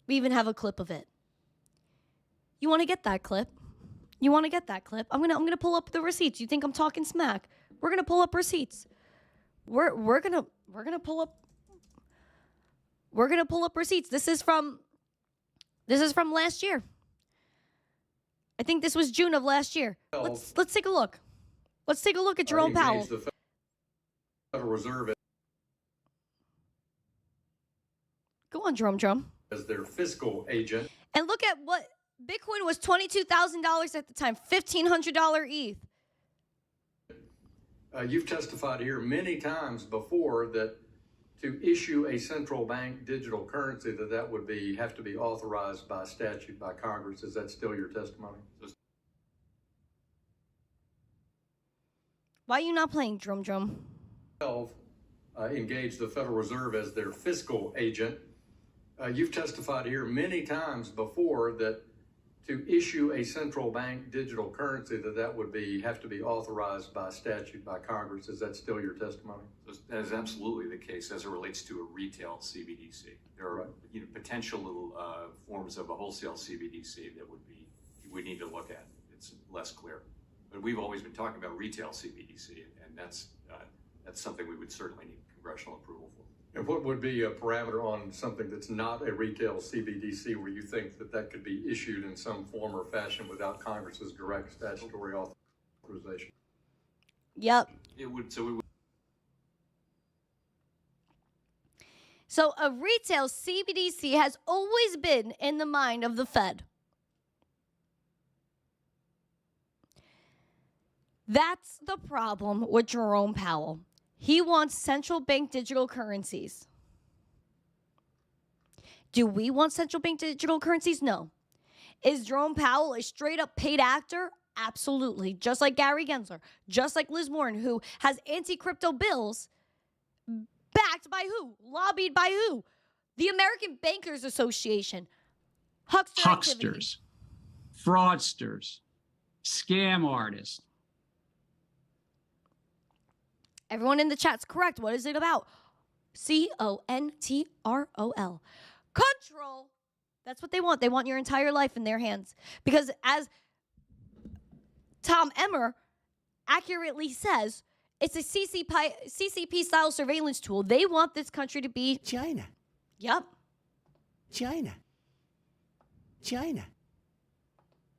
We even have a clip of it. You want to get that clip? You want to get that clip? I'm gonna pull up the receipts. You think I'm talking smack? We're gonna pull up receipts. We're gonna pull up receipts. This is from last year. I think this was June of last year. Let's take a look. Let's take a look at Jerome Powell. The Federal Reserve Go on, Drum. as their fiscal agent. And look at what Bitcoin was $22,000 at the time, $1,500 ETH. You've testified here many times before that to issue a central bank digital currency, that would have to be authorized by statute by Congress. Is that still your testimony? Why are you not playing Drum? Engage the Federal Reserve as their fiscal agent. You've testified here many times before that to issue a central bank digital currency, that would have to be authorized by statute by Congress. Is that still your testimony? That is absolutely the case as it relates to a retail CBDC. There are potential forms of a wholesale CBDC that we need to look at. It's less clear. But we've always been talking about retail CBDC, and that's something we would certainly need congressional approval for. And what would be a parameter on something that's not a retail CBDC where you think that could be issued in some form or fashion without Congress's direct statutory authorization? Yep. It would. So a retail CBDC has always been in the mind of the Fed. That's the problem with Jerome Powell. He wants central bank digital currencies. Do we want central bank digital currencies? No. Is Jerome Powell a straight up paid actor? Absolutely. Just like Gary Gensler, just like Liz Warren, who has anti-crypto bills backed by who? Lobbied by who? The American Bankers Association. Hucksters, fraudsters, scam artists. Everyone in the chat's correct. What is it about? Control. Control. That's what they want. They want your entire life in their hands. Because as Tom Emmer accurately says, it's a CCP-style surveillance tool. They want this country to be... China. Yep. China. China.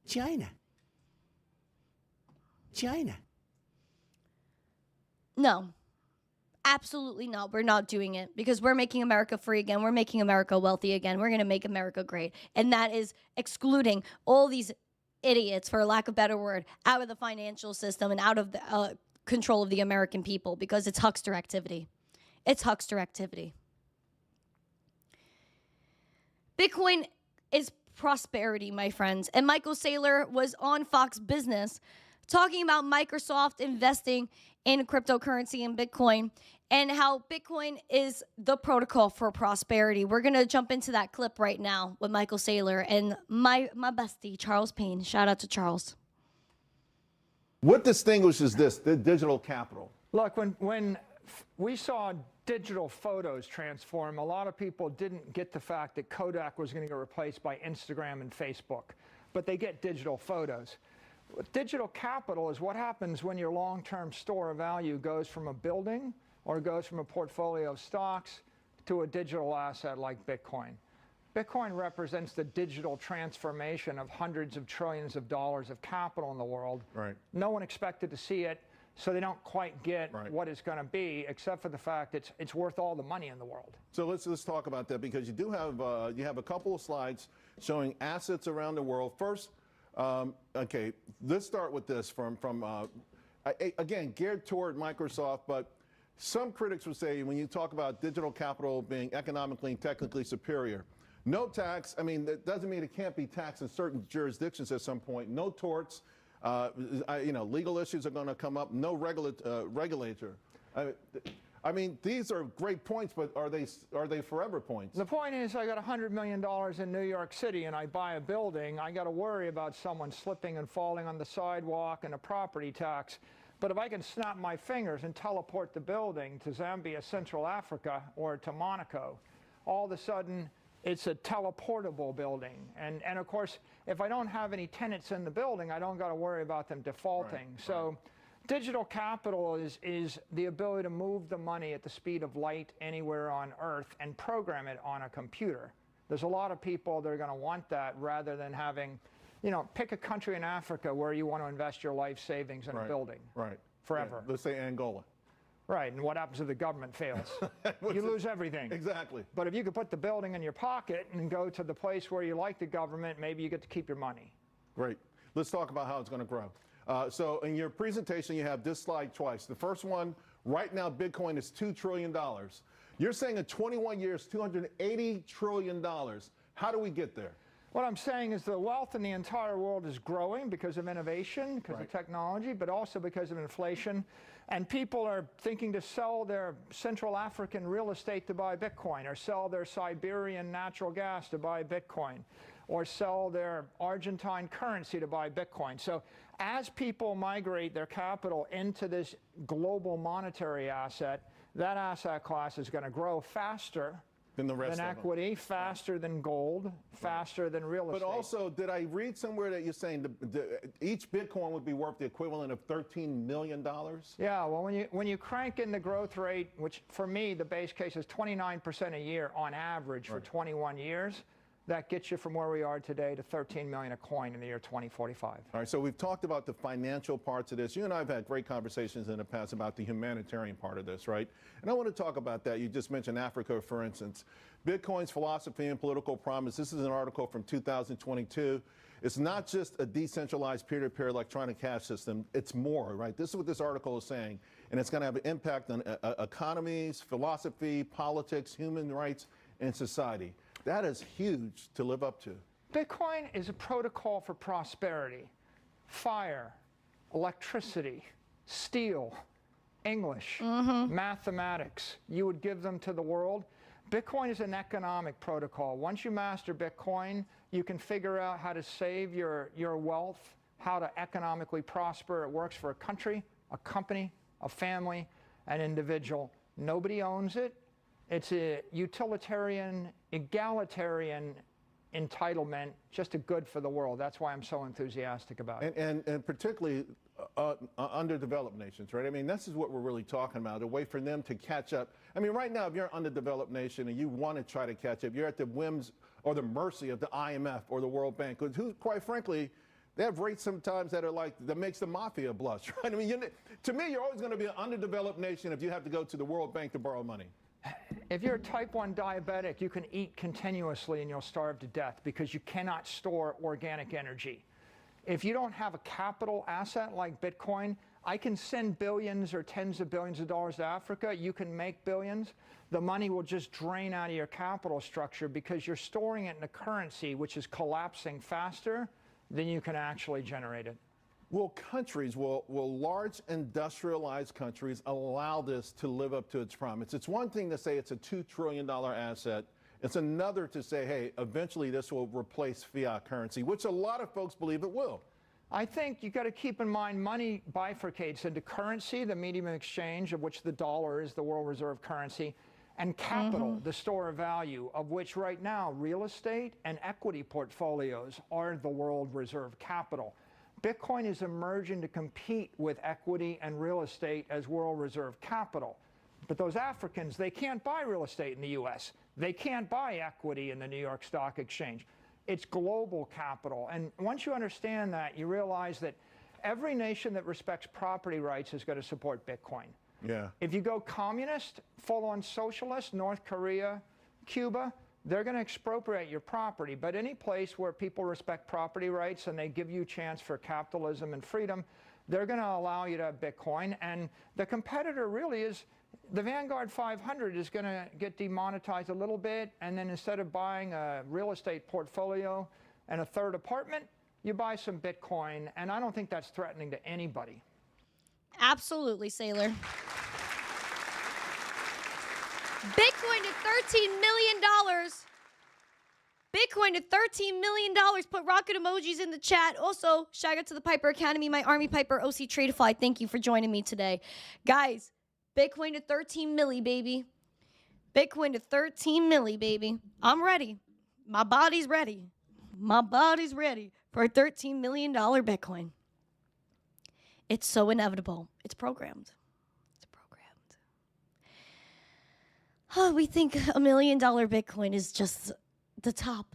China. China. No, absolutely not. We're not doing it because we're making America free again. We're making America wealthy again. We're going to make America great. And that is excluding all these idiots, for lack of a better word, out of the financial system and out of the control of the American people because it's huckster activity. It's huckster activity. Bitcoin is prosperity, my friends. And Michael Saylor was on Fox Business talking about Microsoft investing in cryptocurrency and Bitcoin and how Bitcoin is the protocol for prosperity. We're going to jump into that clip right now with Michael Saylor and my bestie, Charles Payne. Shout out to Charles. What distinguishes this, the digital capital? Look, when we saw digital photos transform, a lot of people didn't get the fact that Kodak was going to get replaced by Instagram and Facebook, but they get digital photos. Digital capital is what happens when your long-term store of value goes from a building or goes from a portfolio of stocks to a digital asset like Bitcoin. Bitcoin represents the digital transformation of hundreds of trillions of dollars of capital in the world. Right. No one expected to see it, so they don't quite get what it's going to be, except for the fact it's worth all the money in the world. So let's talk about that, because you do have you have a couple of slides showing assets around the world. First, okay, let's start with this from again, geared toward Microsoft, but some critics would say when you talk about digital capital being economically and technically superior, no tax. I mean, that doesn't mean it can't be taxed in certain jurisdictions at some point. No torts. You know, legal issues are going to come up. No regulator. I mean, these are great points, but are they forever points? The point is, I got $100 million in New York City and I buy a building. I got to worry about someone slipping and falling on the sidewalk and a property tax. But if I can snap my fingers and teleport the building to Zambia, Central Africa, or to Monaco, all of a sudden it's a teleportable building. And of course, if I don't have any tenants in the building, I don't got to worry about them defaulting. Right, so digital capital is the ability to move the money at the speed of light anywhere on Earth and program it on a computer. There's a lot of people that are going to want that rather than having, you know, pick a country in Africa where you want to invest your life savings in a building. Right. Forever. Yeah, let's say Angola. Right, and what happens if the government fails? You lose everything. Exactly. But if you could put the building in your pocket and go to the place where you like the government, maybe you get to keep your money. Great. Let's talk about how it's going to grow. So in your presentation, you have this slide twice. The first one, right now, Bitcoin is $2 trillion. You're saying in 21 years, $280 trillion. How do we get there? What I'm saying is the wealth in the entire world is growing because of innovation, because of technology, but also because of inflation. And people are thinking to sell their Central African real estate to buy Bitcoin or sell their Siberian natural gas to buy Bitcoin. or sell their Argentine currency to buy Bitcoin. So as people migrate their capital into this global monetary asset, that asset class is going to grow faster than the rest than of equity, faster than gold, faster than real estate. But also, did I read somewhere that you're saying each Bitcoin would be worth the equivalent of $13 million? Yeah, well, when you crank in the growth rate, which for me, the base case is 29% a year on average for 21 years, that gets you from where we are today to 13 million a coin in the year 2045. All right, so we've talked about the financial parts of this. You and I have had great conversations in the past about the humanitarian part of this, right? And I want to talk about that. You just mentioned Africa, for instance. Bitcoin's philosophy and political promise. This is an article from 2022. It's not just a decentralized peer-to-peer electronic cash system. It's more, right? This is what this article is saying. And it's going to have an impact on economies, philosophy, politics, human rights, and society. That is huge to live up to. Bitcoin is a protocol for prosperity. Fire, electricity, steel, English, mathematics. You would give them to the world. Bitcoin is an economic protocol. Once you master Bitcoin, you can figure out how to save your wealth, how to economically prosper. It works for a country, a company, a family, an individual. Nobody owns it. It's a utilitarian, egalitarian entitlement, just a good for the world. That's why I'm so enthusiastic about it. And particularly underdeveloped nations, right? I mean, this is what we're really talking about, a way for them to catch up. I mean, right now, if you're an underdeveloped nation and you want to try to catch up, you're at the whims or the mercy of the IMF or the World Bank, who, quite frankly, they have rates sometimes that are like, that makes the mafia blush, right? I mean, to me, you're always going to be an underdeveloped nation if you have to go to the World Bank to borrow money. If you're a type 1 diabetic, you can eat continuously and you'll starve to death because you cannot store organic energy. If you don't have a capital asset like Bitcoin, I can send billions or tens of billions of dollars to Africa. You can make billions. The money will just drain out of your capital structure because you're storing it in a currency which is collapsing faster than you can actually generate it. Will countries, will large industrialized countries allow this to live up to its promise? It's one thing to say it's a $2 trillion asset. It's another to say, hey, eventually this will replace fiat currency, which a lot of folks believe it will. I think you've got to keep in mind money bifurcates into currency, the medium of exchange, of which the dollar is the world reserve currency, and capital, the store of value, of which right now real estate and equity portfolios are the world reserve capital. Bitcoin is emerging to compete with equity and real estate as world reserve capital. But those Africans, they can't buy real estate in the US. They can't buy equity in the New York Stock Exchange. It's global capital. And once you understand that, you realize that every nation that respects property rights is going to support Bitcoin. Yeah. If you go communist, full-on socialist, North Korea, Cuba, they're going to expropriate your property. But any place where people respect property rights and they give you a chance for capitalism and freedom, they're going to allow you to have Bitcoin. And the competitor really is, the Vanguard 500 is going to get demonetized a little bit. And then instead of buying a real estate portfolio and a third apartment, you buy some Bitcoin. And I don't think that's threatening to anybody. Absolutely, Sailor. Bitcoin to $13 million. Bitcoin to $13 million. Put rocket emojis in the chat. Also, shout out to the Piper Academy, my Army Piper, OC Tradeify. Thank you for joining me today. Guys, Bitcoin to 13 milli, baby. Bitcoin to 13 milli, baby. I'm ready. My body's ready. My body's ready for a $13 million Bitcoin. It's so inevitable. It's programmed. Oh, we think $1 million Bitcoin is just the top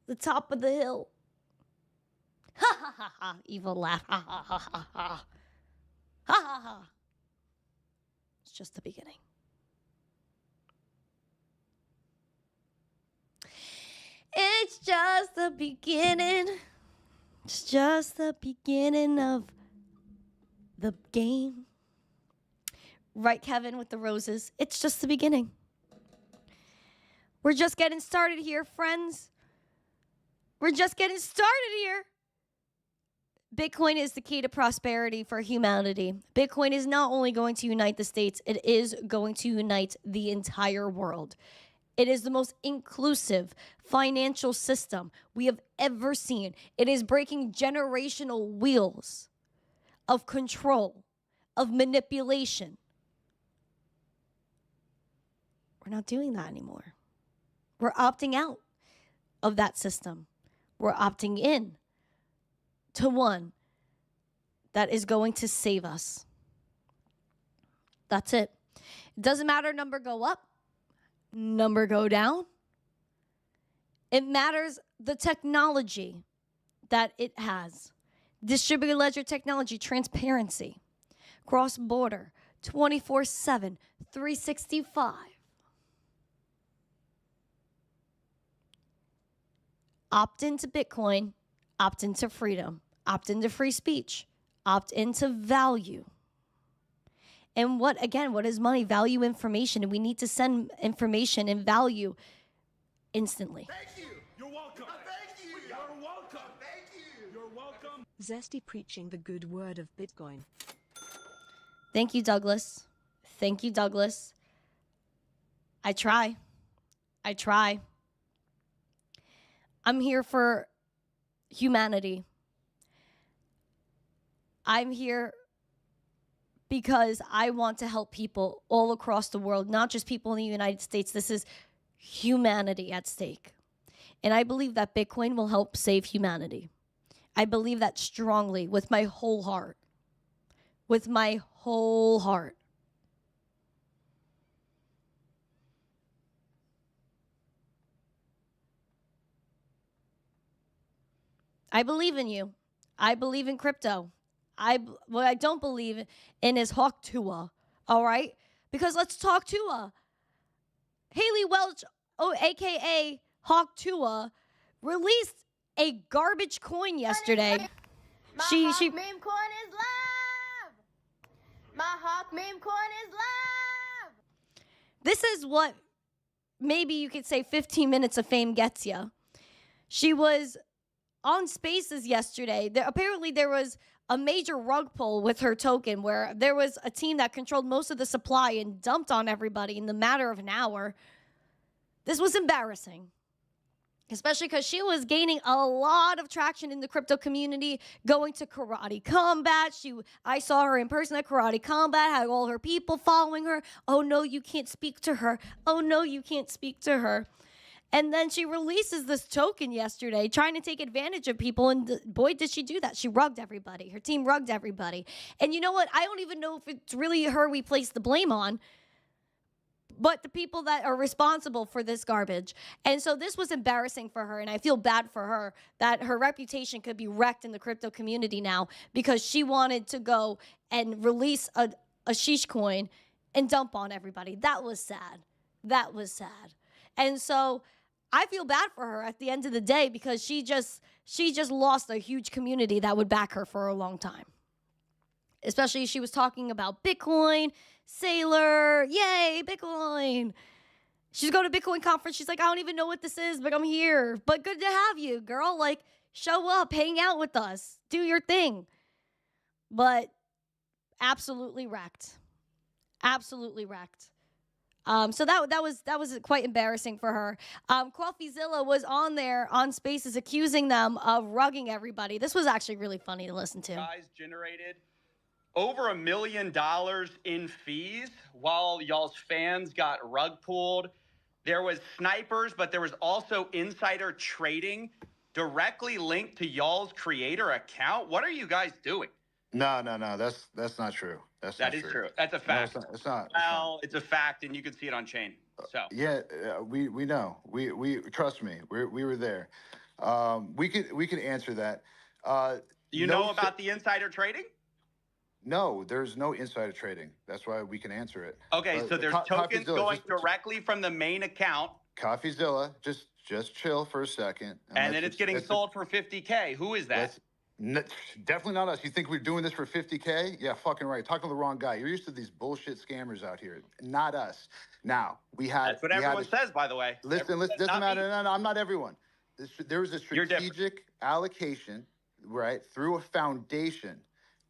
of the hill. Ha ha ha ha, evil laugh. Ha ha ha ha ha. Ha ha ha. It's just the beginning. It's just the beginning. It's just the beginning of the game. Right, Kevin, with the roses. It's just the beginning. We're just getting started here, friends. We're just getting started here. Bitcoin is the key to prosperity for humanity. Bitcoin is not only going to unite the states, it is going to unite the entire world. It is the most inclusive financial system we have ever seen. It is breaking generational wheels of control, of manipulation. We're not doing that anymore. We're opting out of that system. We're opting in to one that is going to save us. That's it. It doesn't matter number go up, number go down. It matters the technology that it has. Distributed ledger technology, transparency, cross-border, 24/7, 365. Opt into Bitcoin, opt into freedom, opt into free speech, opt into value. And what is money? Value information. And we need to send information and value instantly. Thank you. You're welcome. Thank you. You're welcome. Thank you. You're welcome. Zesty preaching the good word of Bitcoin. Thank you, Douglas. Thank you, Douglas. I try. I'm here for humanity. I'm here because I want to help people all across the world, not just people in the United States. This is humanity at stake. And I believe that Bitcoin will help save humanity. I believe that strongly with my whole heart. With my whole heart. I believe in you. I believe in crypto. What I don't believe in is Hawk Tua, all right? Because let's talk Tua. Haley Welch, a.k.a. Hawk Tua, released a garbage coin yesterday. My Hawk meme coin is live! My Hawk meme coin is live! This is what maybe you could say 15 minutes of fame gets you. She was on Spaces yesterday. Apparently there was a major rug pull with her token where there was a team that controlled most of the supply and dumped on everybody in the matter of an hour. This was embarrassing, especially because she was gaining a lot of traction in the crypto community, going to Karate Combat. I saw her in person at Karate Combat, had all her people following her. Oh, no, you can't speak to her. Oh, no, you can't speak to her. And then she releases this token yesterday, trying to take advantage of people. And boy, did she do that. She rugged everybody. Her team rugged everybody. And you know what? I don't even know if it's really her we place the blame on, but the people that are responsible for this garbage. And so this was embarrassing for her. And I feel bad for her that her reputation could be wrecked in the crypto community now because she wanted to go and release a sheesh coin and dump on everybody. That was sad. That was sad. And so I feel bad for her at the end of the day because she just lost a huge community that would back her for a long time. Especially she was talking about Bitcoin, Sailor, yay, Bitcoin. She's going to Bitcoin conference. She's like, I don't even know what this is, but I'm here. But good to have you, girl. Like, show up, hang out with us, do your thing. But absolutely wrecked. Absolutely wrecked. So that was quite embarrassing for her. Coffeezilla was on there on Spaces accusing them of rugging everybody. This was actually really funny to listen to. Guys generated over $1 million in fees while y'all's fans got rug pulled. There was snipers, but there was also insider trading directly linked to y'all's creator account. What are you guys doing? No. That's not true. That is true. That's a fact. No, it's not. Well, it's a fact, and you can see it on chain. So yeah, we know. We trust me. We were there. We could answer that. You know about the insider trading? No, there's no insider trading. That's why we can answer it. Okay, so there's tokens going directly from the main account. Coffeezilla, just chill for a second. And then it's getting sold for $50K. Who is that? Definitely not us. You think we're doing this for $50K? Yeah, fucking right. Talking to the wrong guy. You're used to these bullshit scammers out here. Not us. Now, That's what everyone says, by the way. Listen, doesn't matter. No, I'm not everyone. There was a strategic allocation, right, through a foundation.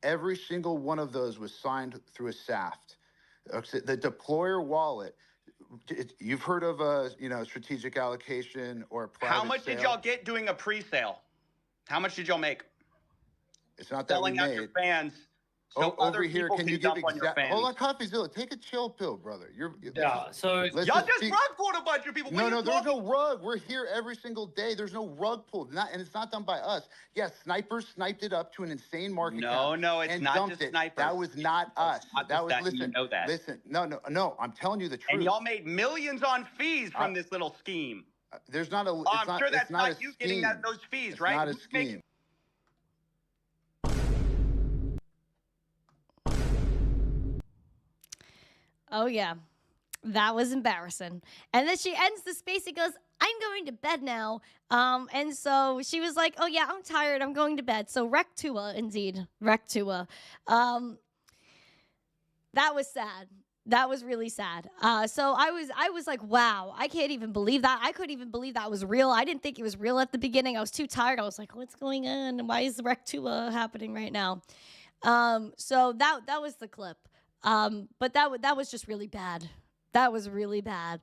Every single one of those was signed through a SAFT. The deployer wallet you've heard of strategic allocation or private How much sale. did y'all get doing a pre-sale? How much did y'all make? It's not that Selling we out made. your fans. So Over other here, people can you give dump on your exact? fans. Hold on, Coffeezilla. Take a chill pill, brother. So listen, y'all just see- rug pulled a bunch of people. What No, are you no, there's talking- no rug. We're here every single day. There's no rug pulled, and it's not done by us. Yes, snipers sniped it up to an insane market cap. No, it's and not dumped just it. snipers. That was not us. not That just was that, and listen. you know that. Listen, no. I'm telling you the truth. And y'all made millions on fees from this little scheme. There's not a. Oh, it's I'm not, sure it's that's not not a you scheme. getting those fees, It's right? not a Who's making- scheme. Oh, yeah. That was embarrassing. And then she ends the space. It goes, I'm going to bed now. And so she was like, oh, yeah, I'm tired. I'm going to bed. So Rectua, indeed. Rectua. That was sad. That was really sad. So I was like, wow, I can't even believe that. I couldn't even believe that was real. I didn't think it was real at the beginning. I was too tired. I was like, what's going on? Why is the Rectua happening right now? So that was the clip. But that was just really bad. That was really bad.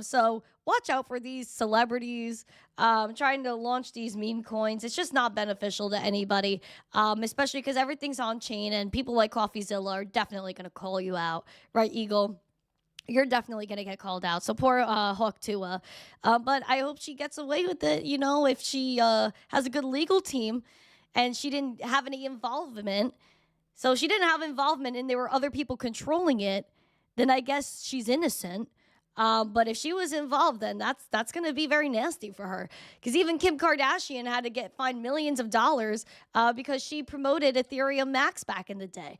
So watch out for these celebrities trying to launch these meme coins. It's just not beneficial to anybody, especially because everything's on chain and people like Coffeezilla are definitely going to call you out. Right, Eagle? You're definitely going to get called out. So poor Hawk Tua. But I hope she gets away with it, if she has a good legal team and she didn't have any involvement. So she didn't have involvement and there were other people controlling it, then I guess she's innocent. But if she was involved, then that's going to be very nasty for her. Because even Kim Kardashian had to get fined millions of dollars because she promoted Ethereum Max back in the day.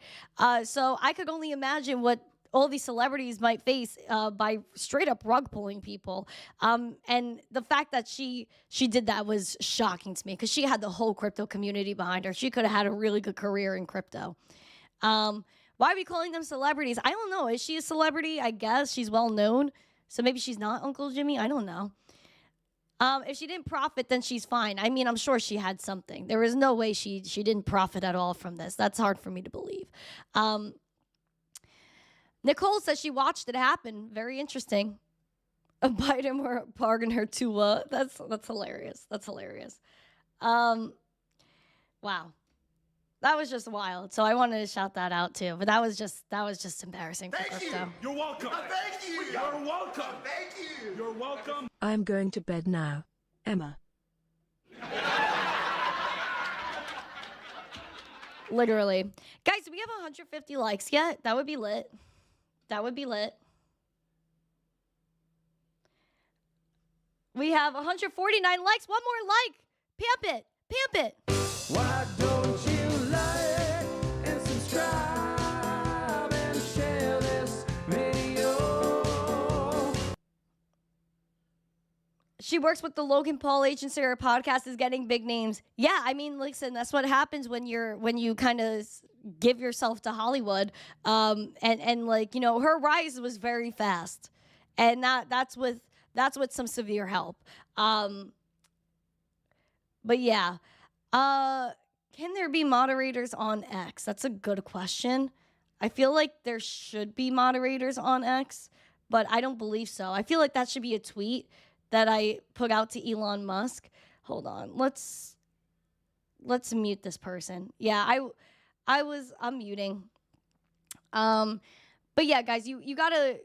So I could only imagine what all these celebrities might face by straight up rug pulling people. And the fact that she did that was shocking to me because she had the whole crypto community behind her. She could have had a really good career in crypto. Why are we calling them celebrities? I don't know. Is she a celebrity? I guess she's well known. So maybe she's not Uncle Jimmy. I don't know. If she didn't profit, then she's fine. I mean, I'm sure she had something. There is no way she didn't profit at all from this. That's hard for me to believe. Nicole says she watched it happen. Very interesting. Biden were bargaining her to that's hilarious. That's hilarious. Wow. That was just wild. So I wanted to shout that out too. But that was just embarrassing for crypto. You're welcome. Thank you. You're welcome. Thank you. You're welcome. I'm going to bed now, Emma. Literally. Guys, do we have 150 likes yet? That would be lit. That would be lit. We have 149 likes. One more like. Pimp it. Pimp it. Why don't you like and subscribe and share this video? She works with the Logan Paul agency. Her podcast is getting big names. Yeah, I mean, listen, that's what happens when you kind of give yourself to Hollywood. And like, her rise was very fast. And that's with some severe help. But yeah. Can there be moderators on X? That's a good question. I feel like there should be moderators on X, but I don't believe so. I feel like that should be a tweet that I put out to Elon Musk. Hold on. Let's mute this person. Yeah, I'm muting. But yeah, guys, you gotta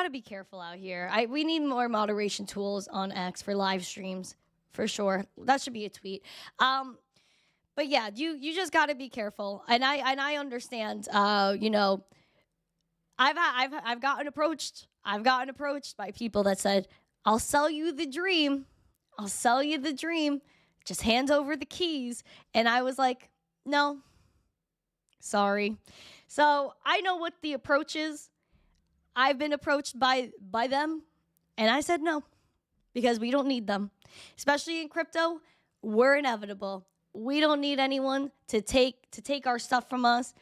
be careful out here. We need more moderation tools on X for live streams. For sure. That should be a tweet. But yeah, you just got to be careful. And I understand, I've gotten approached. I've gotten approached by people that said, I'll sell you the dream. I'll sell you the dream. Just hand over the keys. And I was like, no, sorry. So I know what the approach is. I've been approached by them. And I said no, because we don't need them. Especially in crypto, we're inevitable. We don't need anyone to take our stuff from us,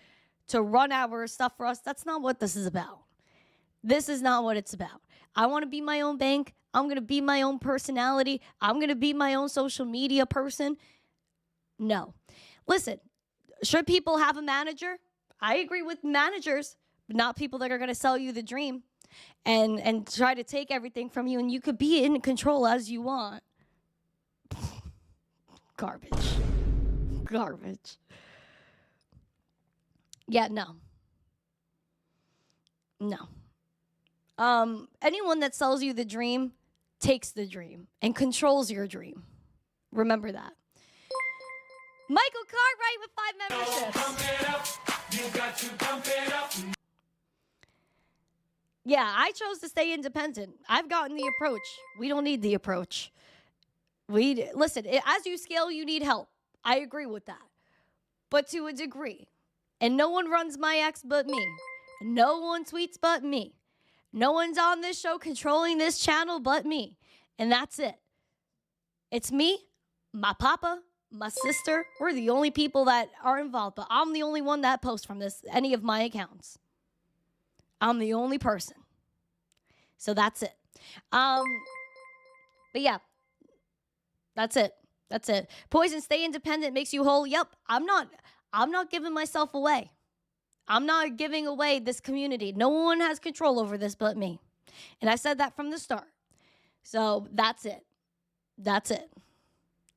to run our stuff for us. That's not what this is about. This is not what it's about. I want to be my own bank. I'm going to be my own personality. I'm going to be my own social media person. No. Listen, should people have a manager? I agree with managers. not people that are going to sell you the dream and try to take everything from you, and you could be in control as you want. Garbage. Garbage. Yeah, no. Anyone that sells you the dream takes the dream and controls your dream. Remember that. Michael Cartwright with 5 memberships. Pump it up. You got to pump it up. Yeah, I chose to stay independent. I've gotten the approach. We don't need the approach. Listen, as you scale, you need help. I agree with that. But to a degree. And no one runs my X but me. No one tweets but me. No one's on this show controlling this channel but me. And that's it. It's me, my papa, my sister. We're the only people that are involved. But I'm the only one that posts from any of my accounts. I'm the only person. So that's it. But yeah. That's it. That's it. Poison, stay independent makes you whole. Yep. I'm not giving myself away. I'm not giving away this community. No one has control over this but me. And I said that from the start. So that's it. That's it.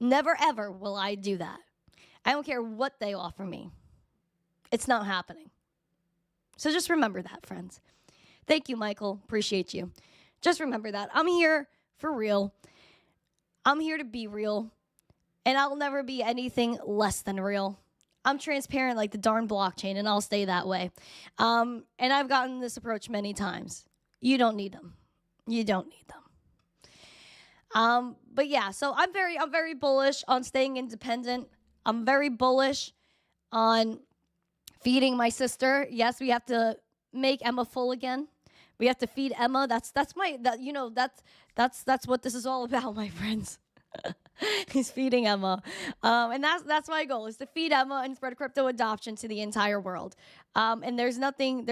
Never ever will I do that. I don't care what they offer me. It's not happening. So just remember that, friends. Thank you, Michael. Appreciate you. Just remember that. I'm here for real. I'm here to be real. And I'll never be anything less than real. I'm transparent like the darn blockchain, and I'll stay that way. And I've gotten this approach many times. You don't need them. You don't need them. But yeah, so I'm very bullish on staying independent. I'm very bullish on feeding my sister. Yes, we have to make Emma full again. We have to feed Emma. That's what this is all about, my friends. He's feeding Emma. And that's my goal, is to feed Emma and spread crypto adoption to the entire world. And there's nothing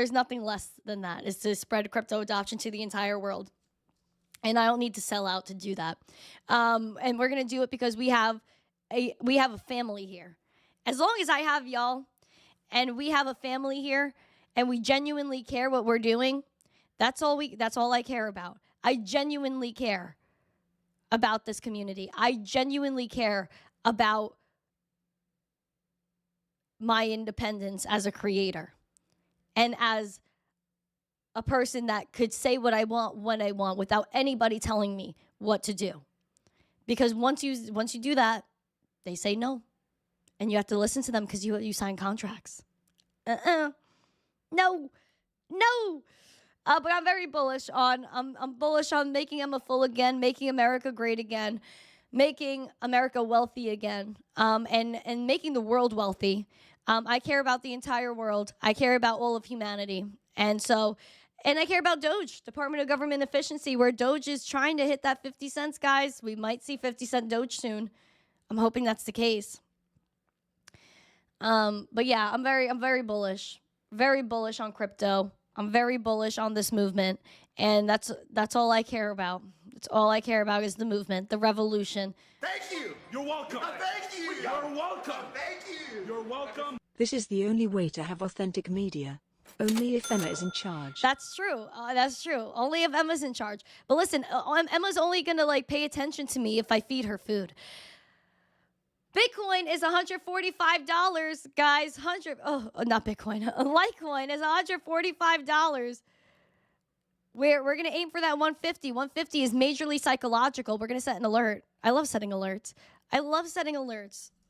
less than that, is to spread crypto adoption to the entire world. And I don't need to sell out to do that. And we're going to do it because we have a family here. As long as I have y'all and we have a family here and we genuinely care what we're doing, that's all I care about. I genuinely care about this community. I genuinely care about my independence as a creator and as a person that could say what I want when I want without anybody telling me what to do. Because once you do that, they say no. And you have to listen to them because you sign contracts. No. But I'm very bullish on I'm bullish on making Emma full again, making America great again, making America wealthy again, and making the world wealthy. I care about the entire world. I care about all of humanity. And I care about Doge, Department of Government Efficiency, where Doge is trying to hit that 50 cents, guys. We might see 50-cent Doge soon. I'm hoping that's the case. But yeah, I'm very bullish. Very bullish on crypto. I'm very bullish on this movement, and that's all I care about. That's all I care about is the movement, the revolution. Thank you. You're welcome. Thank you. You're welcome. Thank you. You're welcome. This is the only way to have authentic media. Only if Emma is in charge. That's true. That's true. Only if Emma's in charge. But listen, Emma's only gonna pay attention to me if I feed her food. Bitcoin is $145, guys. Not Bitcoin. Litecoin is $145. We're going to aim for that 150. 150 is majorly psychological. We're going to set an alert. I love setting alerts.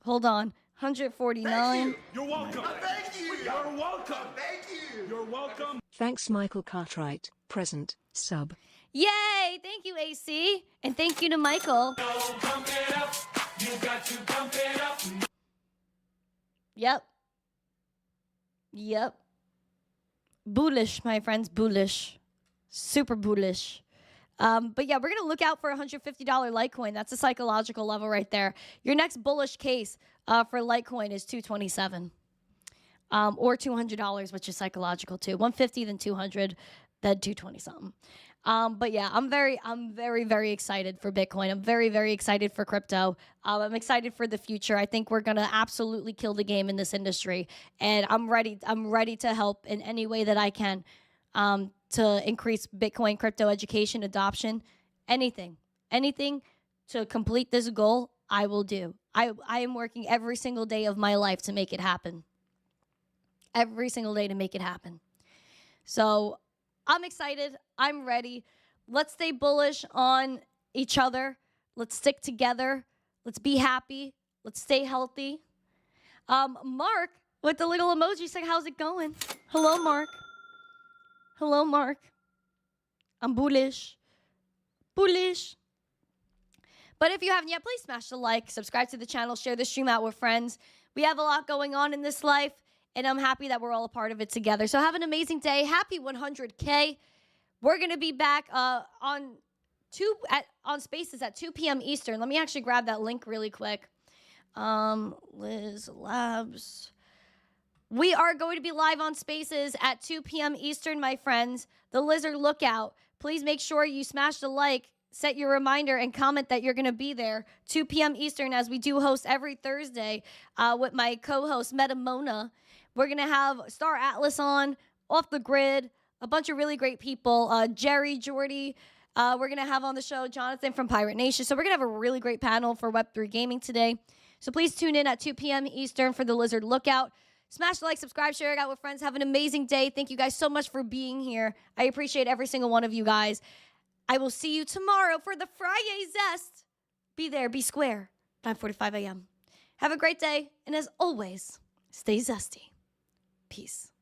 Hold on. 149. Thank you. You're welcome. Thank you. You're welcome. Thank you. You're welcome. Thanks, Michael Cartwright. Present. Sub. Yay! Thank you, AC. And thank you to Michael. Pump it up. You got to pump it up. Yep. Bullish, my friends. Bullish. Super bullish. But yeah, we're going to look out for $150 Litecoin. That's a psychological level right there. Your next bullish case for Litecoin is $227. Or $200, which is psychological too. $150, then $200, then $220 something. But yeah, I'm very, very excited for Bitcoin. I'm very, very excited for crypto. I'm excited for the future. I think we're gonna absolutely kill the game in this industry, and I'm ready. I'm ready to help in any way that I can to increase Bitcoin crypto education adoption. Anything to complete this goal, I will do. I am working every single day of my life to make it happen. Every single day to make it happen. So I'm excited. I'm ready. Let's stay bullish on each other. Let's stick together. Let's be happy. Let's stay healthy. Mark with the little emoji said, how's it going? Hello, Mark. Hello, Mark. I'm bullish. Bullish. But if you haven't yet, please smash the like, subscribe to the channel, share the stream out with friends. We have a lot going on in this life, and I'm happy that we're all a part of it together. So have an amazing day. Happy 100K. We're going to be back on Spaces at 2 p.m. Eastern. Let me actually grab that link really quick. Liz Labs. We are going to be live on Spaces at 2 p.m. Eastern, my friends. The Lizard Lookout. Please make sure you smash the like, set your reminder, and comment that you're going to be there 2 p.m. Eastern, as we do host every Thursday with my co-host, Meta Mona. We're going to have Star Atlas on, Off the Grid, a bunch of really great people. Jerry, Jordy. We're going to have on the show Jonathan from Pirate Nation. So we're going to have a really great panel for Web3 Gaming today. So please tune in at 2 p.m. Eastern for the Lizard Lookout. Smash the like, subscribe, share it out with friends. Have an amazing day. Thank you guys so much for being here. I appreciate every single one of you guys. I will see you tomorrow for the Friday Zest. Be there, be square, 9:45 a.m. Have a great day. And as always, stay zesty. Peace.